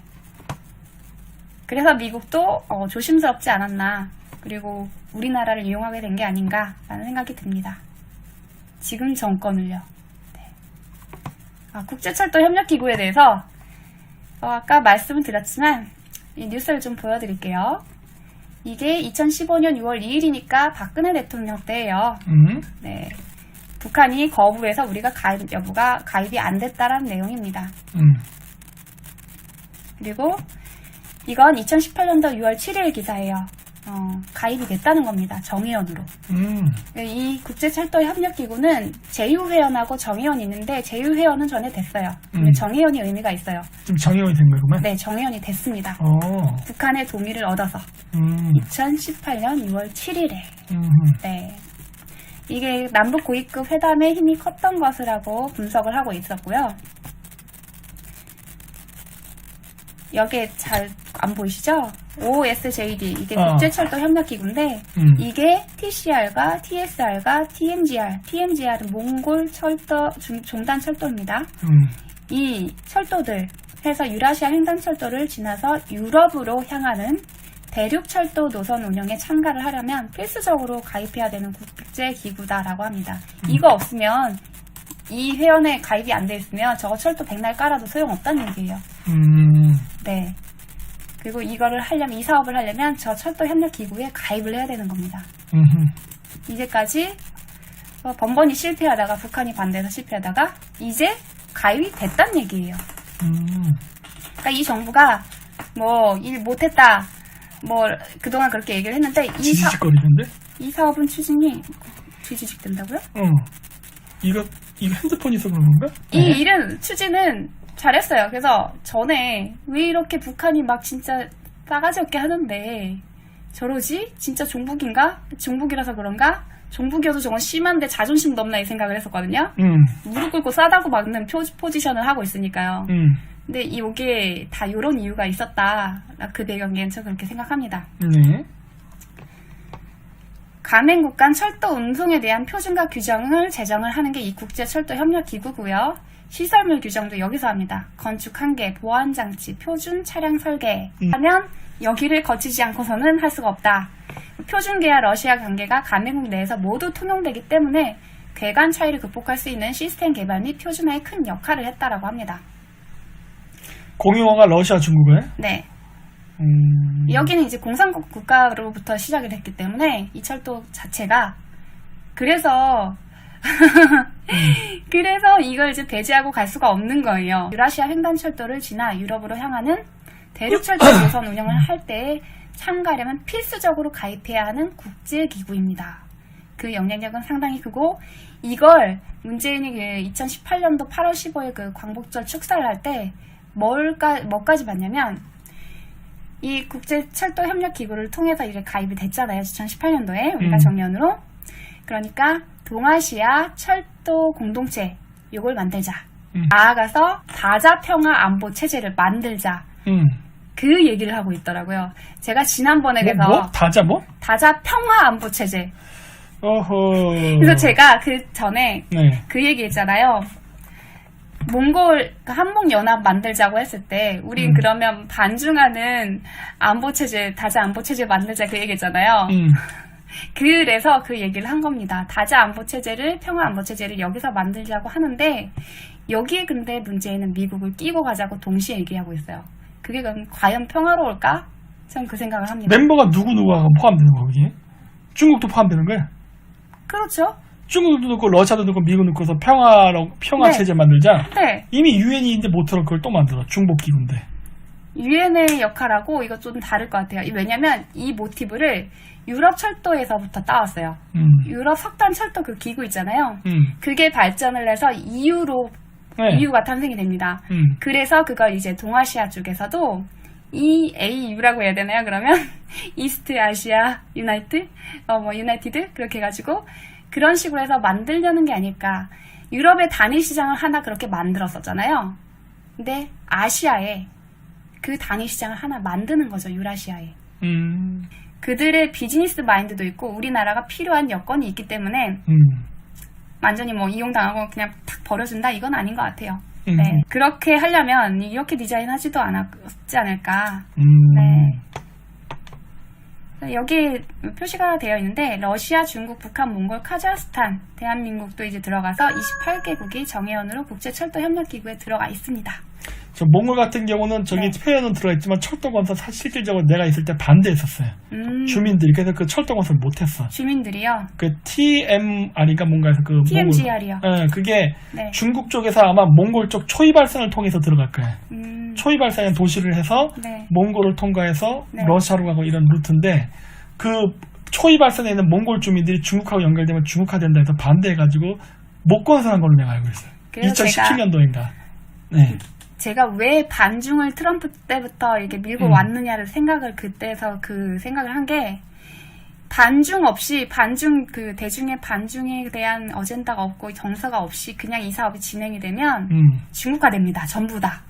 그래서 미국도 조심스럽지 않았나 그리고 우리나라를 이용하게 된 게 아닌가라는 생각이 듭니다. 지금 정권을요. 네. 국제철도협력기구에 대해서 아까 말씀을 드렸지만 이 뉴스를 좀 보여드릴게요. 이게 2015년 6월 2일이니까 박근혜 대통령 때예요. 네. 북한이 거부해서 우리가 가입이 안 됐다라는 내용입니다. 그리고 이건 2018년도 6월 7일 기사예요. 가입이 됐다는 겁니다. 정회원으로. 이 국제철도협력기구는 제휴회원하고 정회원이 있는데 제휴회원은 전에 됐어요. 근데 정회원이 의미가 있어요. 지금 정회원이 된 거구만? 네, 정회원이 됐습니다. 북한의 동의를 얻어서 2018년 6월 7일에 네. 이게 남북 고위급 회담의 힘이 컸던 것이라고 분석을 하고 있었고요. 여기에 잘 안 보이시죠? OSJD 이게 국제철도협력기구인데 이게 TCR과 TSR과 TMGR은 몽골 철도 종단 철도입니다. 이 철도들 해서 유라시아 횡단철도를 지나서 유럽으로 향하는 대륙철도 노선 운영에 참가를 하려면 필수적으로 가입해야 되는 국제기구다라고 합니다. 이거 없으면 이 회원에 가입이 안 돼 있으면 저거 철도 백날 깔아도 소용없다는 얘기예요. 네. 그리고 이거를 하려면 이 사업을 하려면 저 철도협력기구에 가입을 해야 되는 겁니다. 이제까지 번번이 실패하다가 북한이 반대해서 실패하다가 이제 가입이 됐단 얘기예요. 그러니까 이 정부가 뭐 일 못했다 뭐 그동안 그렇게 얘기를 했는데 지지직거리는데? 이 사업은 추진이 지지직 된다고요? 이거 핸드폰이 있어 그런 건가? 이 일은 추진은 잘했어요. 그래서 전에 왜 이렇게 북한이 막 진짜 싸가지 없게 하는데 저러지? 진짜 종북인가? 종북이라서 그런가? 종북이어도 저건 심한데 자존심도 없나 이 생각을 했었거든요. 무릎 꿇고 싸다고 막는 포지션을 하고 있으니까요. 근데 이게 다 이런 이유가 있었다. 그 배경엔 저 그렇게 생각합니다. 가맹국 간 철도 운송에 대한 표준과 규정을 제정을 하는 게 이 국제철도협력기구고요. 시설물 규정도 여기서 합니다. 건축 한계, 보안장치, 표준 차량 설계 하면 여기를 거치지 않고서는 할 수가 없다. 표준계와 러시아 관계가 가맹국 내에서 모두 통용되기 때문에 괴간 차이를 극복할 수 있는 시스템 개발 및 표준화에 큰 역할을 했다라고 합니다. 공용어가 러시아, 중국어에? 네. 여기는 이제 공산국 국가로부터 시작을 했기 때문에 이 철도 자체가 그래서 이걸 이제 배제하고 갈 수가 없는 거예요. 유라시아 횡단철도를 지나 유럽으로 향하는 대륙철도 노선 운영을 할 때 참가하려면 필수적으로 가입해야 하는 국제기구입니다. 그 영향력은 상당히 크고 이걸 문재인이 2018년도 8월 15일 그 광복절 축사를 할 때 뭐까지 봤냐면 이 국제철도협력기구를 통해서 이제 가입이 됐잖아요. 2018년도에 우리가 정년으로. 그러니까 동아시아 철도 공동체 이걸 만들자. 나아가서 다자평화안보체제를 만들자. 그 얘기를 하고 있더라고요. 제가 지난번에 그래서 다자평화안보체제. 그래서 제가 그 전에 그 얘기했잖아요. 몽골 한목연합 만들자고 했을 때 우린 그러면 반중하는 안보체제, 다자안보체제 만들자 그 얘기했잖아요. 그래서 그 얘기를 한 겁니다. 다자안보체제를, 평화안보체제를 여기서 만들자고 하는데 여기에 근데 문제는 미국을 끼고 가자고 동시에 얘기하고 있어요. 그게 그럼 과연 평화로울까? 전 그 생각을 합니다. 멤버가 누구누구가 포함되는 거야, 거기에? 중국도 포함되는 거야? 그렇죠. 중국도 넣고 러시아도 넣고 미국 넣고서 평화 체제 만들자. 네. 이미 유엔이 있는데 못하러 그걸 또 만들어. 중복기구인데. 유엔의 역할하고 이거 좀 다를 것 같아요. 왜냐면 이 모티브를 유럽 철도에서부터 따왔어요. 유럽 석탄 철도 그 기구 있잖아요. 그게 발전을 해서 EU가 탄생이 됩니다. 그래서 그걸 이제 동아시아 쪽에서도 EAU라고 해야 되나요? 그러면 이스트 아시아 유나이티드 그렇게 해가지고 그런 식으로 해서 만들려는 게 아닐까. 유럽의 단일 시장을 하나 그렇게 만들었었잖아요. 근데 아시아에 그 단일 시장을 하나 만드는 거죠. 유라시아에. 그들의 비즈니스 마인드도 있고 우리나라가 필요한 여건이 있기 때문에 완전히 뭐 이용당하고 그냥 탁 버려준다 이건 아닌 것 같아요. 네. 그렇게 하려면 이렇게 디자인하지도 않았지 않을까. 네. 여기 표시가 되어 있는데 러시아, 중국, 북한, 몽골, 카자흐스탄, 대한민국도 이제 들어가서 28개국이 정회원으로 국제철도협력기구에 들어가 있습니다. 저 몽골 같은 경우는 저기 표현은 들어있지만 철도건설 실질적으로 내가 있을 때 반대했었어요. 주민들이. 그래서 그 철도건설 못했어. 주민들이요? 그 TMR인가 뭔가 해서 그 TMGR이요? 네, 그게 중국 쪽에서 아마 몽골 쪽 초이발산을 통해서 들어갈 거예요. 초이발산의 도시를 해서 몽골을 통과해서 러시아로 가고 이런 루트인데 그 초이발산에 있는 몽골 주민들이 중국하고 연결되면 중국화된다 해서 반대해가지고 못 건설한 걸로 내가 알고 있어요. 2017년도인가. 네. 제가 왜 반중을 트럼프 때부터 이렇게 밀고 왔느냐를 그때서 그 생각을 한 게 반중 없이 그 대중의 반중에 대한 어젠다가 없고 정서가 없이 그냥 이 사업이 진행이 되면 중국화됩니다. 전부 다.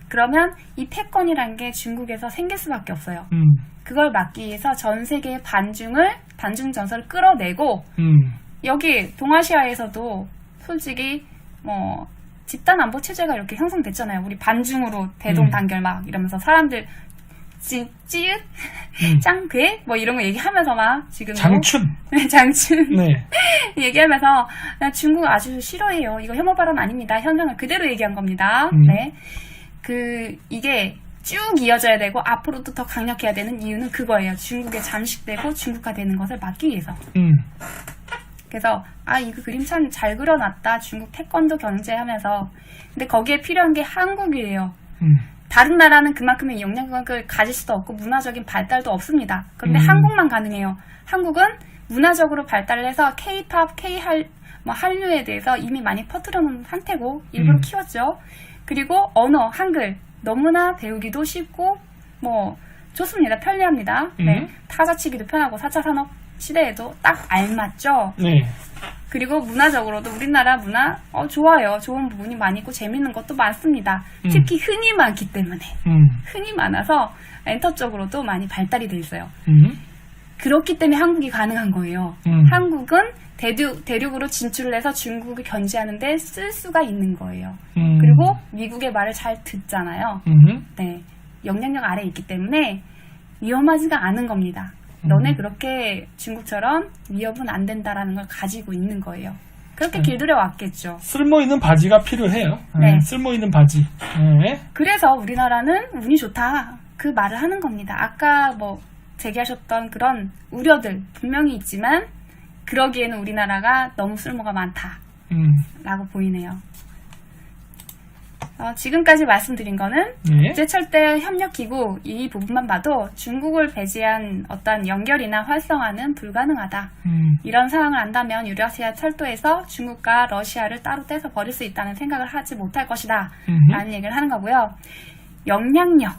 그러면 이 패권이란 게 중국에서 생길 수밖에 없어요. 그걸 막기 위해서 전 세계의 반중 전설을 끌어내고 여기 동아시아에서도 솔직히 뭐 집단 안보 체제가 이렇게 형성됐잖아요. 우리 반중으로 대동단결 막 이러면서 사람들 찌읒 짱괴 뭐 이런 거 얘기하면서 막 지금 장춘 네. 얘기하면서 나 중국 아주 싫어해요. 이거 혐오 발언 아닙니다. 현장을 그대로 얘기한 겁니다. 네. 이게 쭉 이어져야 되고 앞으로도 더 강력해야 되는 이유는 그거예요. 중국에 잠식되고 중국화되는 것을 막기 위해서. 그래서 이거 그림 참 잘 그려놨다. 중국 태권도 경제하면서. 근데 거기에 필요한 게 한국이에요. 다른 나라는 그만큼의 영향력을 가질 수도 없고 문화적인 발달도 없습니다. 그런데 한국만 가능해요. 한국은 문화적으로 발달을 해서 K-팝, 한류에 대해서 이미 많이 퍼뜨려놓은 상태고 일부러 키웠죠. 그리고 언어, 한글 너무나 배우기도 쉽고 뭐 좋습니다. 편리합니다. 네. 타자치기도 편하고 4차 산업 시대에도 딱 알맞죠. 네. 그리고 문화적으로도 우리나라 문화 좋아요. 좋은 부분이 많이 있고 재밌는 것도 많습니다. 특히 흔히 많기 때문에 흔히 많아서 엔터적으로도 많이 발달이 돼 있어요. 그렇기 때문에 한국이 가능한 거예요. 한국은 대륙으로 진출을 해서 중국을 견제하는데 쓸 수가 있는 거예요. 그리고 미국의 말을 잘 듣잖아요. 네, 영향력 아래에 있기 때문에 위험하지가 않은 겁니다. 너네 그렇게 중국처럼 위협은 안 된다라는 걸 가지고 있는 거예요. 그렇게 길들여 왔겠죠. 쓸모있는 바지가 필요해요. 네. 쓸모있는 바지. 네. 그래서 우리나라는 운이 좋다. 그 말을 하는 겁니다. 아까 뭐 제기하셨던 그런 우려들 분명히 있지만 그러기에는 우리나라가 너무 쓸모가 많다라고 보이네요. 지금까지 말씀드린 거는 국제철도협력기구 이 부분만 봐도 중국을 배제한 어떤 연결이나 활성화는 불가능하다. 이런 상황을 안다면 유라시아 철도에서 중국과 러시아를 따로 떼서 버릴 수 있다는 생각을 하지 못할 것이다. 라는 얘기를 하는 거고요. 영향력,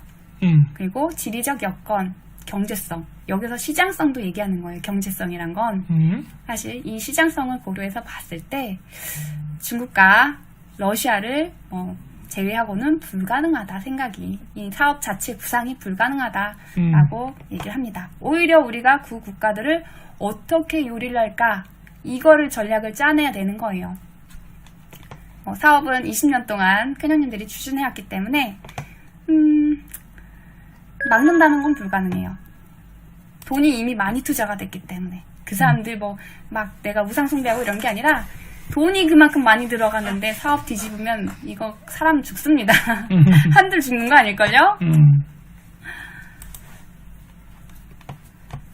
그리고 지리적 여건, 경제성. 여기서 시장성도 얘기하는 거예요. 경제성이란 건. 사실 이 시장성을 고려해서 봤을 때 중국과 러시아를 제외하고는 불가능하다 생각이 이 사업 자체 구상이 불가능하다라고 얘기를 합니다. 오히려 우리가 그 국가들을 어떻게 요리를 할까 이거를 전략을 짜내야 되는 거예요. 사업은 20년 동안 큰형님들이 추진해왔기 때문에 막는다는 건 불가능해요. 돈이 이미 많이 투자가 됐기 때문에 그 사람들 막 내가 우상숭배하고 이런 게 아니라 돈이 그만큼 많이 들어갔는데 사업 뒤집으면 이거 사람 죽습니다. 한들 죽는 거 아닐걸요?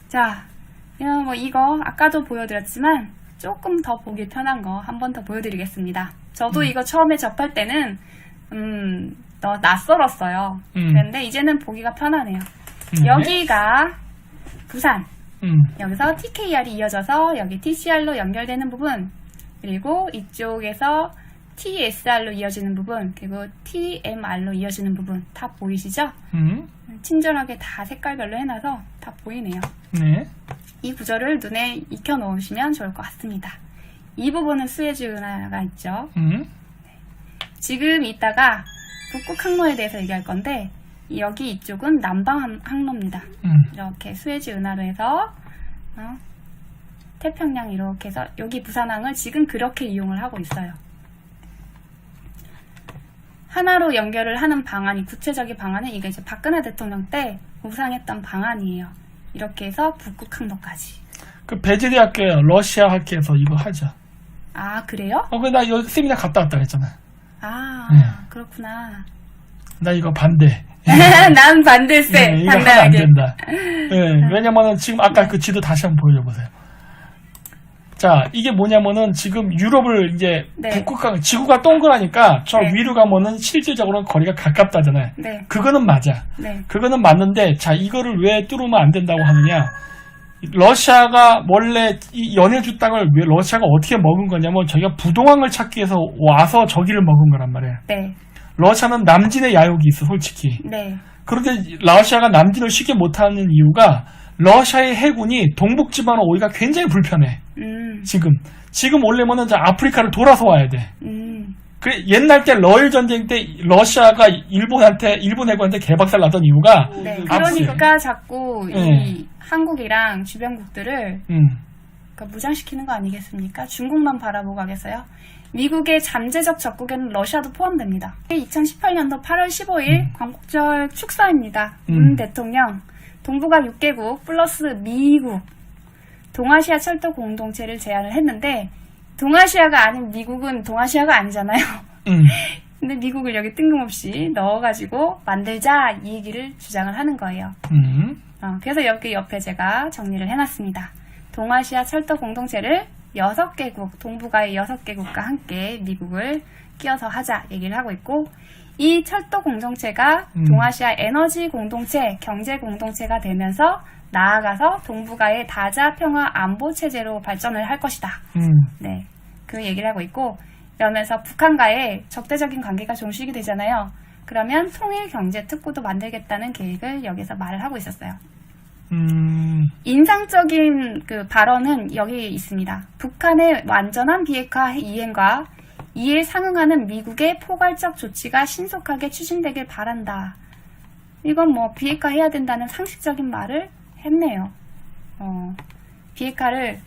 자, 이거 아까도 보여드렸지만 조금 더 보기 편한 거 한 번 더 보여드리겠습니다. 저도 이거 처음에 접할 때는 낯설었어요. 그런데 이제는 보기가 편하네요. 여기가 부산. 여기서 TKR이 이어져서 여기 TCR로 연결되는 부분, 그리고 이쪽에서 TSR로 이어지는 부분, 그리고 TMR로 이어지는 부분 다 보이시죠? 친절하게 다 색깔별로 해놔서 다 보이네요. 네. 이 구조를 눈에 익혀 놓으시면 좋을 것 같습니다. 이 부분은 수에즈 운하가 있죠. 지금 이따가 북극 항로에 대해서 얘기할 건데, 여기 이쪽은 남방 항로입니다. 이렇게 수에즈 운하로 해서 태평양 이렇게 해서 여기 부산항을 지금 그렇게 이용을 하고 있어요. 하나로 연결을 하는 방안이, 구체적인 방안은 이게 이제 박근혜 대통령 때 구상했던 방안이에요. 이렇게 해서 북극 항로까지. 그 베젤리 학교에 러시아 학교에서 이거 하죠. 아, 그래요? 나 여기 세미나 갔다 왔다 했잖아. 아, 그렇구나. 나 이거 반대. 난 반대세. 네, 이거 하면 안 된다. 네, 왜냐면은 지금 아까 그 지도 다시 한번 보여줘보세요. 자, 이게 뭐냐면은 지금 유럽을 이제 북극항, 지구가 동그라니까 저 위로 가면은 실질적으로는 거리가 가깝다잖아요. 그거는 맞아. 그거는 맞는데, 자, 이거를 왜 뚫으면 안 된다고 하느냐. 러시아가 원래 이 연해주 땅을 왜 러시아가 어떻게 먹은 거냐면 저희가 부동항을 찾기 위해서 와서 저기를 먹은 거란 말이에요. 러시아는 남진의 야욕이 있어, 솔직히. 그런데 러시아가 남진을 쉽게 못하는 이유가 러시아의 해군이 동북지방으로 오기가 굉장히 불편해. 지금 오려면은 아프리카를 돌아서 와야 돼. 그래, 옛날 때 러일 전쟁 때 러시아가 일본 해군한테 개박살 났던 이유가 그러니까 자꾸 이 한국이랑 주변국들을 그러니까 무장시키는 거 아니겠습니까? 중국만 바라보고 가겠어요? 미국의 잠재적 적국에는 러시아도 포함됩니다. 2018년도 8월 15일 광복절 축사입니다. 문 대통령 동북아 6개국 플러스 미국 동아시아 철도 공동체를 제안을 했는데, 동아시아가 아닌 미국은 동아시아가 아니잖아요. 근데 미국을 여기 뜬금없이 넣어가지고 만들자, 이 얘기를 주장을 하는 거예요. 그래서 여기 옆에 제가 정리를 해놨습니다. 동아시아 철도 공동체를 6개국, 동북아의 6개국과 함께 미국을 끼워서 하자 얘기를 하고 있고, 이 철도 공동체가 동아시아 에너지 공동체, 경제 공동체가 되면서 나아가서 동북아의 다자 평화 안보 체제로 발전을 할 것이다. 네, 그 얘기를 하고 있고, 이러면서 북한과의 적대적인 관계가 종식이 되잖아요. 그러면 통일 경제 특구도 만들겠다는 계획을 여기서 말을 하고 있었어요. 인상적인 그 발언은 여기 있습니다. 북한의 완전한 비핵화 이행과 이에 상응하는 미국의 포괄적 조치가 신속하게 추진되길 바란다. 이건 뭐 비핵화 해야 된다는 상식적인 말을 했네요. 비핵화를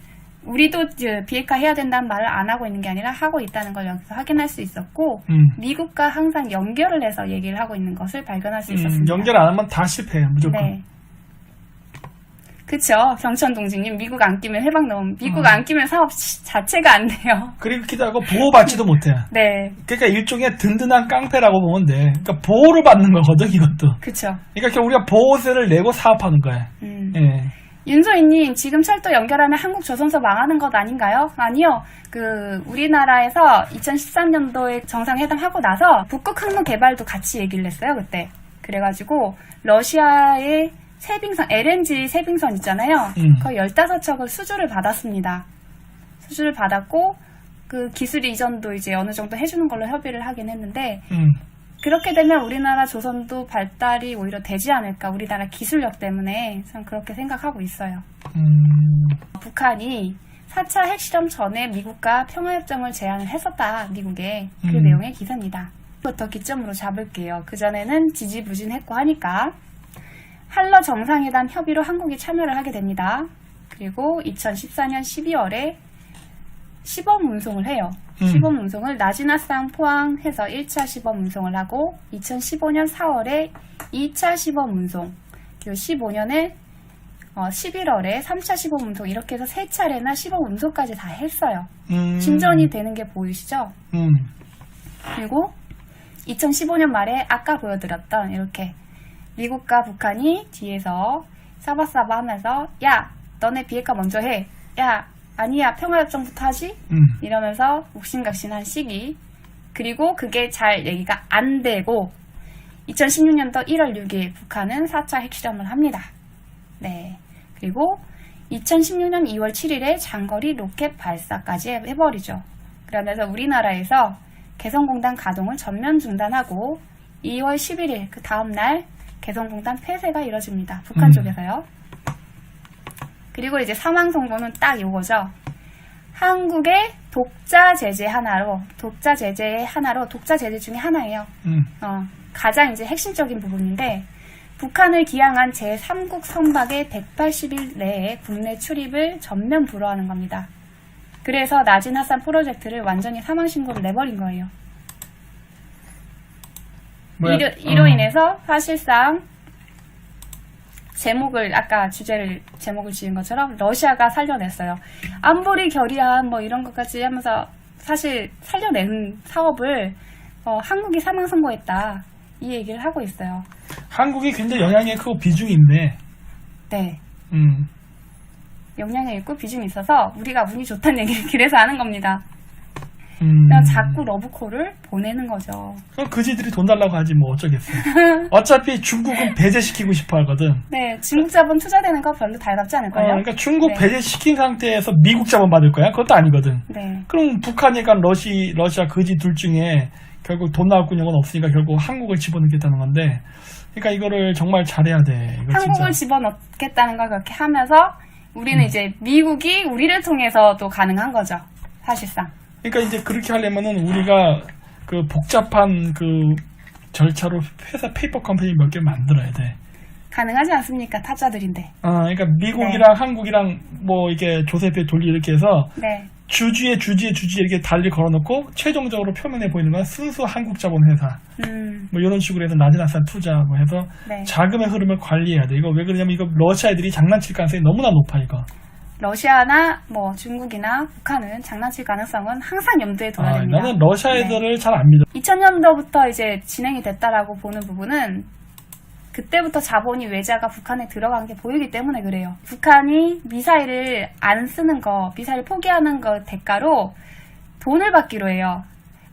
우리도 비핵화 해야 된다는 말을 안 하고 있는 게 아니라 하고 있다는 걸 여기서 확인할 수 있었고, 미국과 항상 연결을 해서 얘기를 하고 있는 것을 발견할 수 있었습니다. 연결 안 하면 다 실패해요, 무조건. 네. 그쵸. 경천동지님, 미국 안 끼면 해방 넘음. 미국 안 끼면 사업 자체가 안 돼요. 그렇기도 하고 보호받지도 못해. 네. 그러니까 일종의 든든한 깡패라고 보면 돼. 그러니까 보호를 받는 거거든, 이것도. 그쵸. 그러니까 우리가 보호세를 내고 사업하는 거야. 예. 윤소희님, 지금 철도 연결하면 한국 조선소 망하는 것 아닌가요? 아니요. 우리나라에서 2013년도에 정상회담하고 나서 북극 항로 개발도 같이 얘기를 했어요, 그때. 그래가지고 러시아의 세빙선, LNG 세빙선 있잖아요. 거의 15척을 수주를 받았습니다. 수주를 받았고, 그 기술 이전도 이제 어느 정도 해주는 걸로 협의를 하긴 했는데, 그렇게 되면 우리나라 조선도 발달이 오히려 되지 않을까, 우리나라 기술력 때문에 저는 그렇게 생각하고 있어요. 북한이 4차 핵실험 전에 미국과 평화협정을 제안을 했었다, 미국에. 그 내용의 기사입니다. 부터 기점으로 잡을게요. 그전에는 지지부진했고 하니까. 한러 정상회담 협의로 한국이 참여를 하게 됩니다. 그리고 2014년 12월에 시범 운송을 해요. 시범 운송을 나지나쌍 포항해서 1차 시범 운송을 하고, 2015년 4월에 2차 시범 운송, 그리고 15년에 11월에 3차 시범 운송, 이렇게 해서 3차례나 시범 운송까지 다 했어요. 진전이 되는 게 보이시죠? 그리고 2015년 말에 아까 보여드렸던 이렇게 미국과 북한이 뒤에서 사바사바 하면서, 야, 너네 비핵화 먼저 해. 야, 아니야, 평화협정부터 하지? 이러면서 옥신각신한 시기. 그리고 그게 잘 얘기가 안 되고, 2016년도 1월 6일 북한은 4차 핵실험을 합니다. 네. 그리고 2016년 2월 7일에 장거리 로켓 발사까지 해버리죠. 그러면서 우리나라에서 개성공단 가동을 전면 중단하고 2월 11일 그 다음날 개성공단 폐쇄가 이뤄집니다. 북한 쪽에서요. 그리고 이제 사망 선고는 딱 요거죠. 한국의 독자 제재 중에 하나예요. 가장 이제 핵심적인 부분인데 북한을 기항한 제3국 선박의 180일 내에 국내 출입을 전면 불허하는 겁니다. 그래서 나진 하산 프로젝트를 완전히 사망 신고를 내버린 거예요. 이로 인해서 사실상 아까 제목을 지은 것처럼 러시아가 살려냈어요. 안보리 결의안 뭐 이런 것까지 하면서 사실 살려낸 사업을 한국이 사망 선고했다. 이 얘기를 하고 있어요. 한국이 굉장히 영향이 크고 비중이 있네. 네. 영향이 있고 비중이 있어서 우리가 운이 좋다는 얘기를 그래서 하는 겁니다. 그냥 자꾸 러브콜을 보내는 거죠. 그럼 그지들이 돈 달라고 하지 뭐 어쩌겠어요. 어차피 중국은 배제시키고 싶어 하거든. 네, 중국 자본 투자되는 거 별로 달갑지 않을걸요? 그러니까 중국 배제시킨 상태에서 미국 자본 받을 거야? 그것도 아니거든. 네. 그럼 북한이가 러시아 그지 둘 중에 결국 돈 나올 군역은 없으니까 결국 한국을 집어넣겠다는 건데, 그러니까 이거를 정말 잘해야 돼. 한국을 집어넣겠다는 걸 그렇게 하면서 우리는 이제 미국이 우리를 통해서 또 가능한 거죠. 사실상. 그러니까 이제 그렇게 하려면은 우리가 그 복잡한 그 절차로 회사 페이퍼 컴퍼니 몇 개 만들어야 돼. 가능하지 않습니까? 타짜들인데. 그러니까 미국이랑 한국이랑 뭐 이게 조세배 돌리 이렇게 해서 주주에 이렇게 달리 걸어놓고 최종적으로 표면에 보이는 건 순수 한국 자본 회사. 뭐 이런 식으로 해서 낮은 하산 투자하고 해서 자금의 흐름을 관리해야 돼. 이거 왜 그러냐면 이거 러시아 애들이 장난칠 가능성이 너무나 높아 이거. 러시아나 뭐 중국이나 북한은 장난칠 가능성은 항상 염두에 둬야 됩니다. 나는 러시아 애들을 잘 안 믿어. 2000년도부터 이제 진행이 됐다라고 보는 부분은 그때부터 자본이 외자가 북한에 들어간 게 보이기 때문에 그래요. 북한이 미사일을 안 쓰는 거, 미사일 포기하는 거 대가로 돈을 받기로 해요.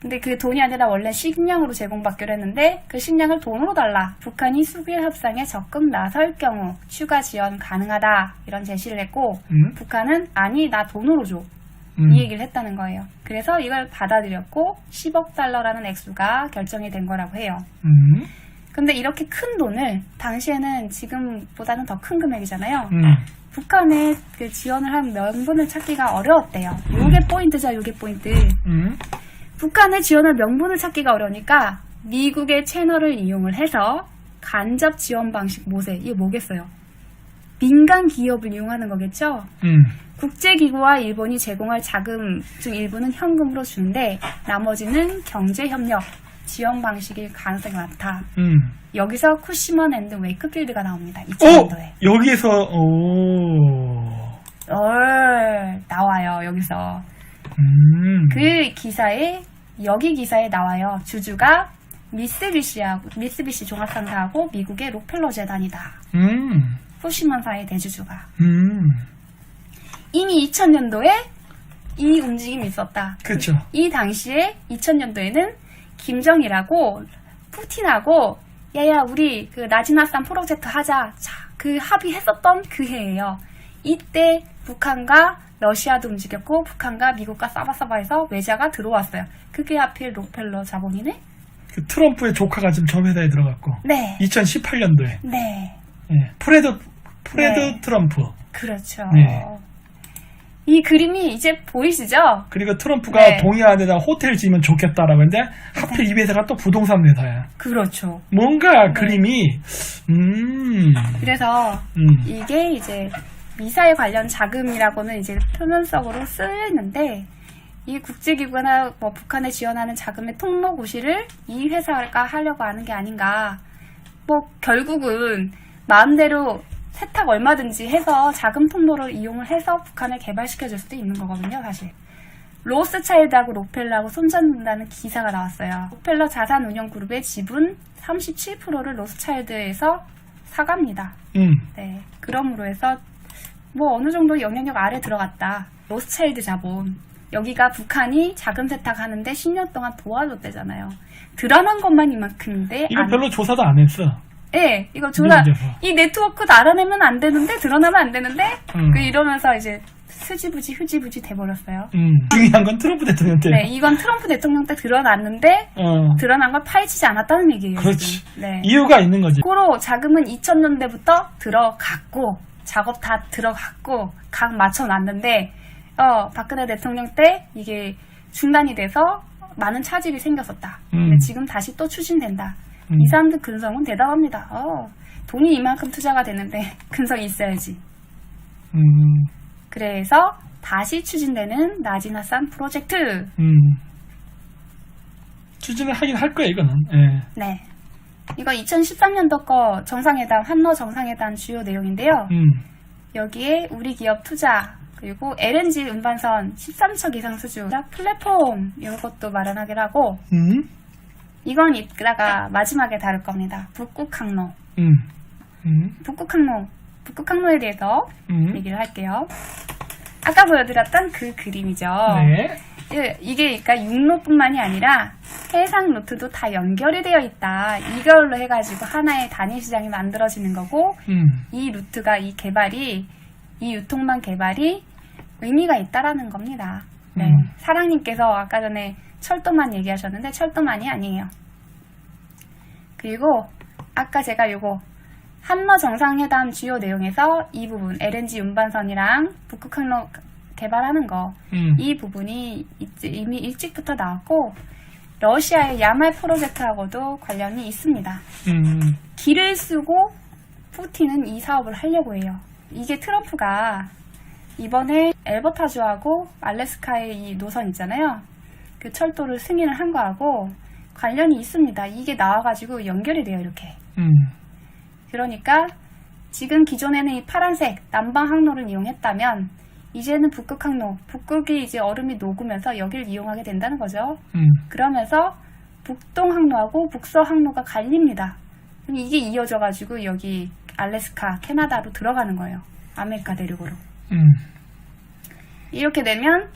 근데 그 돈이 아니라 원래 식량으로 제공받기로 했는데 그 식량을 돈으로 달라. 북한이 수빌 협상에 적극 나설 경우 추가 지원 가능하다. 이런 제시를 했고 북한은 아니 나 돈으로 줘. 이 얘기를 했다는 거예요. 그래서 이걸 받아들였고 10억 달러라는 액수가 결정이 된 거라고 해요. 근데 이렇게 큰 돈을 당시에는 지금보다는 더 큰 금액이잖아요. 북한에 그 지원을 한 명분을 찾기가 어려웠대요. 요게 포인트죠. 요게 포인트. 북한의 지원을 명분을 찾기가 어려우니까 미국의 채널을 이용을 해서 간접 지원 방식 모세. 이게 뭐겠어요? 민간 기업을 이용하는 거겠죠? 국제기구와 일본이 제공할 자금 중 일부는 현금으로 주는데 나머지는 경제협력, 지원 방식일 가능성이 많다. 여기서 쿠시먼 앤드 웨이크필드가 나옵니다. 2000년도에. 여기서 나와요. 여기서. 그 기사에 여기 기사에 나와요. 주주가 미쓰비시 종합상사하고 미국의 록펠러 재단이다. 쿠시먼사의 대주주가. 이미 2000년도에 이 움직임이 있었다. 그렇죠. 이 당시에 2000년도에는 김정일하고 푸틴하고 야야 우리 그 나진아산 프로젝트 하자. 자, 그 합의했었던 그 해예요. 이때 북한과 러시아도 움직였고 북한과 미국과 싸바싸바해서 외자가 들어왔어요. 그게 하필 록펠러 자본이네. 그 트럼프의 조카가 지금 저 회사에 들어갔고. 네. 2018년도에. 네. 프레드 트럼프. 그렇죠. 네. 이 그림이 이제 보이시죠? 그리고 트럼프가 동해안 데다 호텔 지으면 좋겠다라고 했는데 하필 이 회사가 또 부동산 회사야. 그렇죠. 뭔가 그림이 그래서 이게 이제 미사일 관련 자금이라고는 이제 표면적으로 쓰이는데 이 국제기구나 뭐 북한에 지원하는 자금의 통로 고시를 이 회사가 하려고 하는 게 아닌가. 뭐 결국은 마음대로 세탁 얼마든지 해서 자금 통로를 이용을 해서 북한을 개발시켜줄 수도 있는 거거든요, 사실. 로스차일드하고 록펠러하고 손잡는다는 기사가 나왔어요. 록펠러 자산운용그룹의 지분 37%를 로스차일드에서 사갑니다. 네, 그러므로 해서 뭐 어느 정도 영향력 아래 들어갔다. 로스차일드 자본. 여기가 북한이 자금 세탁하는데 10년 동안 도와줬대잖아요. 드러난 것만 이만큼인데. 이거 별로 조사도 안 했어. 네, 이거 이 네트워크도 알아내면 안 되는데, 드러나면 안 되는데, 이러면서 이제 흐지부지 돼버렸어요. 중요한 건 트럼프 대통령 때. 네, 이건 트럼프 대통령 때 드러났는데, 드러난 걸 파헤치지 않았다는 얘기예요. 그렇지. 네. 이유가 있는 거지. 고로 자금은 2000년대부터 들어갔고, 작업 다 들어갔고, 각 맞춰놨는데, 박근혜 대통령 때 이게 중단이 돼서 많은 차질이 생겼었다. 근데 지금 다시 또 추진된다. 이 사람들 근성은 대단합니다. 돈이 이만큼 투자가 되는데 근성이 있어야지. 그래서 다시 추진되는 나지나산 프로젝트. 추진을 하긴 할 거야 이거는. 예. 네. 이거 2013년도 거 정상회담, 한러 정상회담 주요 내용인데요. 여기에 우리 기업 투자, 그리고 LNG 운반선 13척 이상 수주, 플랫폼 이런 것도 마련하기로 하고, 이건 이따가 마지막에 다룰 겁니다. 북극 항로. 북극 항로에 대해서 얘기를 할게요. 아까 보여드렸던 그 그림이죠. 네. 이게 그러니까 육로뿐만이 아니라 해상 루트도 다 연결이 되어 있다. 이걸로 해가지고 하나의 단일 시장이 만들어지는 거고, 이 루트가 이 유통망 개발이 의미가 있다라는 겁니다. 네. 사랑님께서 아까 전에 철도만 얘기하셨는데 철도만이 아니에요. 그리고 아까 제가 요거 한러 정상회담 주요 내용에서 이 부분 LNG 운반선이랑 북극항로 개발하는 거, 이 부분이 이미 일찍부터 나왔고 러시아의 야말 프로젝트하고도 관련이 있습니다. 길을 쓰고 푸틴은 이 사업을 하려고 해요. 이게 트럼프가 이번에 엘버타주하고 알래스카의 이 노선 있잖아요. 그 철도를 승인을 한 거하고 관련이 있습니다. 이게 나와가지고 연결이 돼요, 이렇게. 그러니까 지금 기존에는 이 파란색 남방 항로를 이용했다면 이제는 북극 항로, 북극이 이제 얼음이 녹으면서 여기를 이용하게 된다는 거죠. 그러면서 북동 항로하고 북서 항로가 갈립니다. 이게 이어져가지고 여기 알래스카, 캐나다로 들어가는 거예요. 아메리카 대륙으로. 이렇게 되면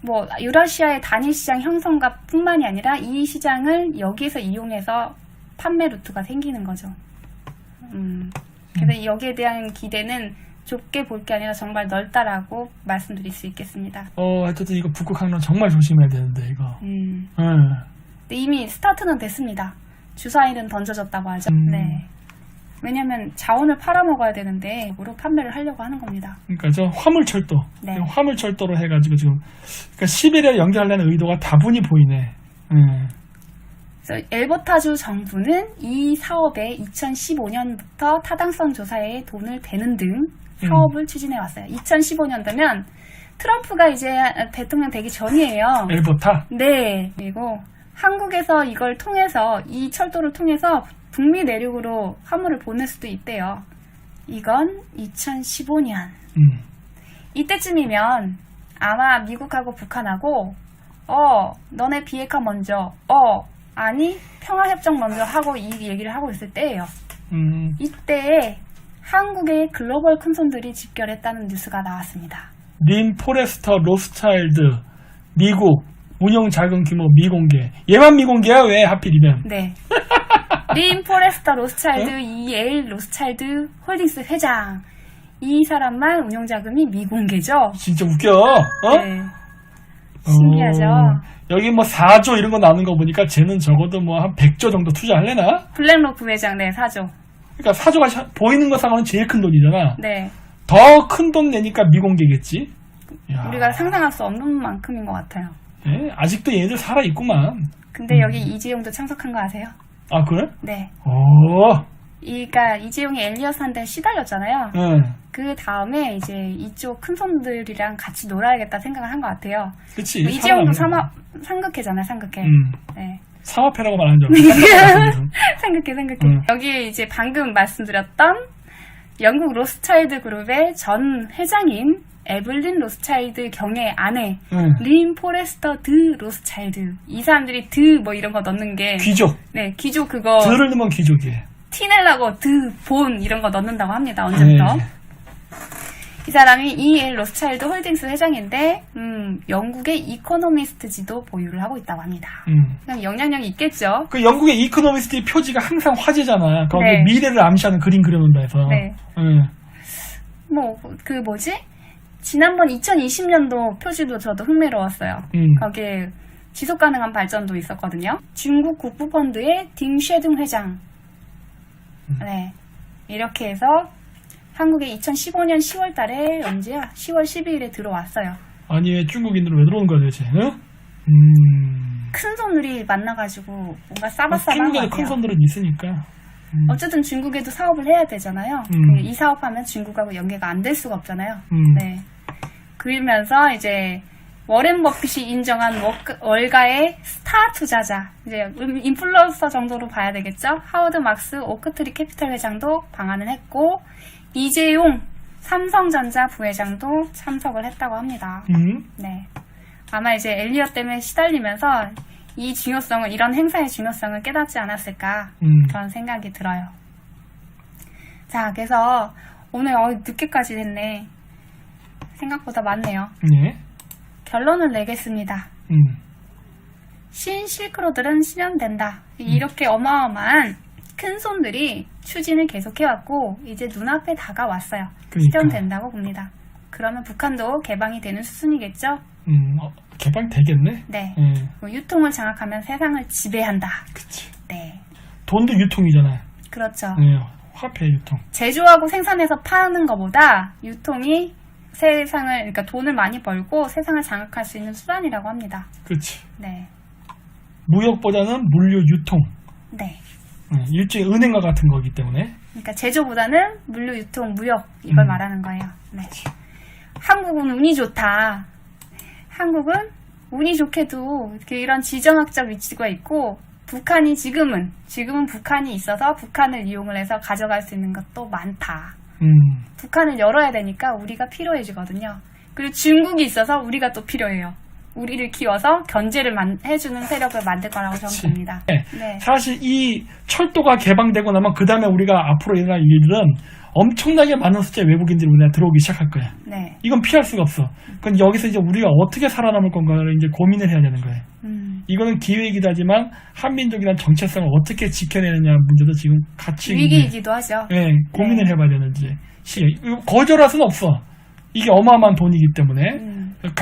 뭐 유러시아의 단일 시장 형성과 뿐만이 아니라 이 시장을 여기에서 이용해서 판매 루트가 생기는 거죠. 그래서 여기에 대한 기대는 좁게 볼 게 아니라 정말 넓다라고 말씀드릴 수 있겠습니다. 하여튼 이거 북극 항로 정말 조심해야 되는데 이거. 근데 이미 스타트는 됐습니다. 주사위는 던져졌다고 하죠. 네. 왜냐하면 자원을 팔아먹어야 되는데 뭐로 판매를 하려고 하는 겁니다. 그러니까 저 화물철도, 네. 화물철도로 해가지고 지금 그러니까 시베리아 연결하려는 의도가 다분히 보이네. 그래서 엘버타주 정부는 이 사업에 2015년부터 타당성 조사에 돈을 대는 등 사업을 추진해 왔어요. 2015년도면 트럼프가 이제 대통령 되기 전이에요. 엘버타? 네. 그리고 한국에서 이걸 통해서 이 철도를 통해서 북미 내륙으로 화물을 보낼 수도 있대요. 이건 2015년. 이때쯤이면 아마 미국하고 북한하고 너네 비핵화 먼저, 아니 평화협정 먼저 하고 이 얘기를 하고 있을 때예요. 이때에 한국의 글로벌 큰손들이 집결했다는 뉴스가 나왔습니다. 린 포레스터 로스차일드 미국 운용 자금 규모 미공개. 얘만 미공개야? 왜 하필이면? 네. 린 포레스터 로스차일드 EL 로스차일드 홀딩스 회장. 이 사람만 운용 자금이 미공개죠. 진짜 웃겨. 네. 신기하죠. 여기 뭐 4조 이런 거 나오는 거 보니까 쟤는 적어도 뭐 한 100조 정도 투자하려나? 블랙로크 회장, 네, 4조. 그러니까 4조가 보이는 거 상으로는 제일 큰 돈이잖아. 네. 더 큰 돈 내니까 미공개겠지? 야. 우리가 상상할 수 없는 만큼인 것 같아요. 예? 아직도 얘네들 살아있구만. 근데 여기 이재용도 참석한 거 아세요? 아, 그래? 네. 오. 그러니까 이재용이 엘리어스한테 시달렸잖아요. 그 다음에 이제 이쪽 큰 손들이랑 같이 놀아야겠다 생각을 한 것 같아요. 그치. 이재용도 상극회잖아요, 상극회. 네. 상업회라고 말하는 줄 알았어. 상극회. 여기 이제 방금 말씀드렸던 영국 로스차일드 그룹의 전 회장인 에블린 로스차일드 경의 아내 린 포레스터 드 로스차일드. 이 사람들이 드 뭐 이런 거 넣는 게 귀족. 네, 귀족 그거 드를 넣으면 귀족이에요. 티내려고 드 본 이런 거 넣는다고 합니다. 언제부터. 이 사람이 E.L. 로스차일드 홀딩스 회장인데 영국의 이코노미스트지도 보유를 하고 있다고 합니다. 그냥 영향력이 있겠죠. 그 영국의 이코노미스트의 표지가 항상 화제잖아요. 거기 네. 미래를 암시하는 그림 그려놓는다 해서. 네. 지난번 2020년도 표지도 저도 흥미로웠어요. 거기에 지속 가능한 발전도 있었거든요. 중국 국부펀드의 딩쉐둥 회장. 네. 이렇게 해서 한국에 2015년 10월 달에 언제야? 10월 12일에 들어왔어요. 아니, 왜 중국인들은 왜 들어오는 거야, 도대체? 큰 손들이 만나가지고 뭔가 싸바싸바한 것 중국에도 같아요. 큰 손들은 있으니까. 어쨌든 중국에도 사업을 해야 되잖아요. 이 사업하면 중국하고 연계가 안 될 수가 없잖아요. 네. 그러면서 이제 워렌 버핏이 인정한 월가의 스타 투자자, 이제 인플루언서 정도로 봐야 되겠죠. 하워드 막스 오크트리 캐피털 회장도 방한을 했고 이재용 삼성전자 부회장도 참석을 했다고 합니다. 네. 아마 이제 엘리엇 때문에 시달리면서 이 중요성을, 이런 행사의 중요성을 깨닫지 않았을까 그런 생각이 들어요. 자, 그래서 오늘 늦게까지 됐네. 생각보다 많네요. 네. 결론을 내겠습니다. 신실크로드는 실현된다. 이렇게 어마어마한 큰 손들이 추진을 계속해왔고 이제 눈앞에 다가왔어요. 그러니까. 실현된다고 봅니다. 그러면 북한도 개방이 되는 수순이겠죠? 개방되겠네? 네. 유통을 장악하면 세상을 지배한다. 그치. 네. 돈도 유통이잖아요. 그렇죠. 네, 화폐 유통. 제조하고 생산해서 파는 것보다 유통이 그러니까 돈을 많이 벌고 세상을 장악할 수 있는 수단이라고 합니다. 그렇지. 네. 무역보다는 물류 유통. 네. 일종의 은행과 같은 거기 때문에. 그러니까 제조보다는 물류 유통, 무역 이걸 말하는 거예요. 네. 한국은 운이 좋다. 한국은 운이 좋게도 이런 지정학적 위치가 있고 북한이 지금은 북한이 있어서 북한을 이용을 해서 가져갈 수 있는 것도 많다. 북한을 열어야 되니까 우리가 필요해지거든요. 그리고 중국이 있어서 우리가 또 필요해요. 우리를 키워서 견제를 해주는 세력을 만들 거라고 저는 봅니다. 네. 네. 사실 이 철도가 개방되고 나면 그 다음에 우리가 앞으로 일어날 일들은 엄청나게 많은 숫자의 외국인들이 우리나라에 들어오기 시작할 거야. 네. 이건 피할 수가 없어. 그럼 여기서 이제 우리가 어떻게 살아남을 건가를 이제 고민을 해야 되는 거예요. 이거는 기회이기도 하지만 한민족이란 정체성을 어떻게 지켜내느냐 문제도 지금 같이 위기이기도 하죠. 네, 고민을 해봐야 되는지. 거절할 수는 없어. 이게 어마어마한 돈이기 때문에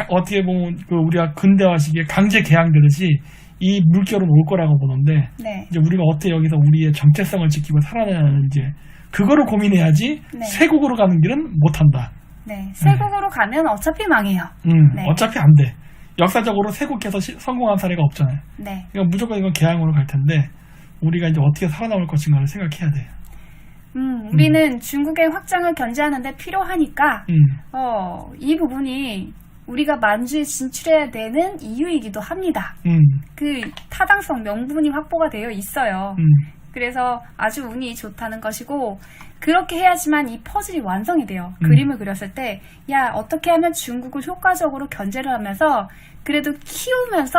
어떻게 보면 우리가 근대화 시기에 강제 개항되듯이 이 물결은 올 거라고 보는데 네. 이제 우리가 어떻게 여기서 우리의 정체성을 지키고 살아내는지 그거를 고민해야지. 네. 세국으로 가는 길은 못한다. 네, 세국으로 가면 어차피 망해요. 네. 어차피 안 돼. 역사적으로 세국해서 성공한 사례가 없잖아요. 네. 그러니까 무조건 이건 개항으로 갈 텐데 우리가 이제 어떻게 살아남을 것인가를 생각해야 돼요. 우리는 중국의 확장을 견제하는데 필요하니까 이 부분이 우리가 만주에 진출해야 되는 이유이기도 합니다. 그 타당성 명분이 확보가 되어 있어요. 그래서 아주 운이 좋다는 것이고 그렇게 해야지만 이 퍼즐이 완성이 돼요. 그림을 그렸을 때 야 어떻게 하면 중국을 효과적으로 견제를 하면서 그래도 키우면서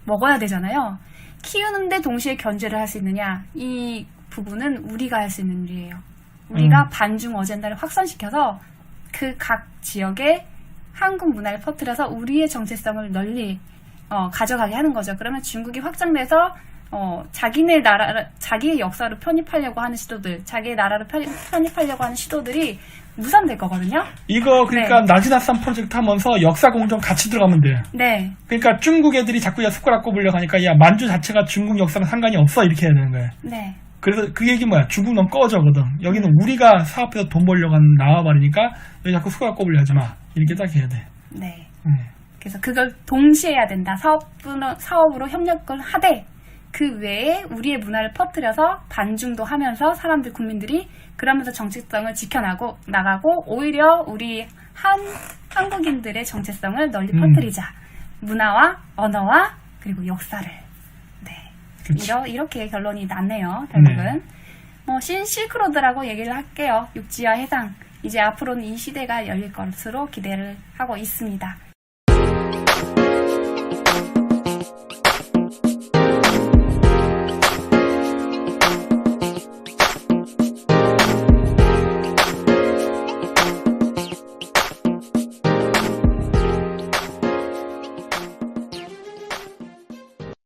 먹어야 되잖아요. 키우는데 동시에 견제를 할 수 있느냐 이 부분은 우리가 할 수 있는 일이에요. 우리가 반중 어젠다를 확산시켜서 그 각 지역에 한국 문화를 퍼뜨려서 우리의 정체성을 널리 가져가게 하는 거죠. 그러면 중국이 확장돼서 자기네 나라, 자기의 역사로 편입하려고 하는 시도들, 자기의 나라로 편입하려고 하는 시도들이 무산될 거거든요. 이거 그러니까 네. 나지나산 프로젝트 하면서 역사 공정 같이 들어가면 돼요. 네. 그러니까 중국 애들이 자꾸 숟가락 꼽으려고 하니까 야 만주 자체가 중국 역사랑 상관이 없어 이렇게 해야 되는 거예요. 네. 그래서 그 얘기 뭐야? 중국 넌 꺼져거든. 여기는 우리가 사업해서 돈 벌려고 하는 나와버리니까 여기 자꾸 숟가락 꼽으려 하지 마. 이렇게 딱 해야 돼. 네. 그래서 그걸 동시에 해야 된다. 사업으로 협력을 하되 그 외에 우리의 문화를 퍼뜨려서 반중도 하면서 사람들, 국민들이 그러면서 정체성을 지켜나가고 오히려 우리 한국인들의 정체성을 널리 퍼뜨리자. 문화와 언어와 그리고 역사를. 네. 이렇게 결론이 났네요. 결국은. 신실크로드라고 얘기를 할게요. 육지와 해상. 이제 앞으로는 이 시대가 열릴 것으로 기대를 하고 있습니다.